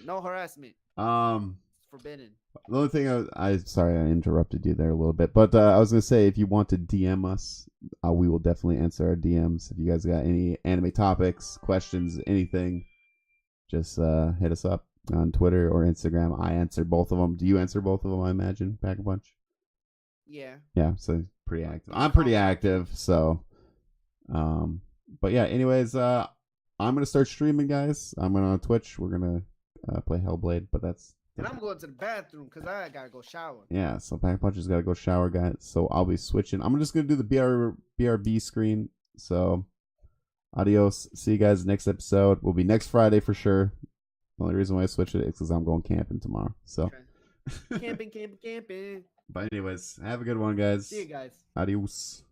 No harassment. Forbidden. The only thing I sorry I interrupted you there a little bit, but I was gonna say if you want to DM us, we will definitely answer our DMs. If you guys got any anime topics, questions, anything, just hit us up on Twitter or Instagram. I answer both of them. Do you answer both of them? I imagine Pack-a-Punch. Yeah. Yeah. So pretty active. I'm pretty active. So, but yeah. Anyways, I'm gonna start streaming, guys. I'm gonna on Twitch. We're gonna play Hellblade, but that's. And I'm going to the bathroom because I gotta go shower. Yeah, so Pack-a-Punch has got to go shower, guys. So I'll be switching. I'm just gonna do the BRB screen. So, adios. See you guys next episode. Will be next Friday for sure. The only reason why I switched it is because I'm going camping tomorrow. So, camping. But anyways, have a good one, guys. See you guys. Adios.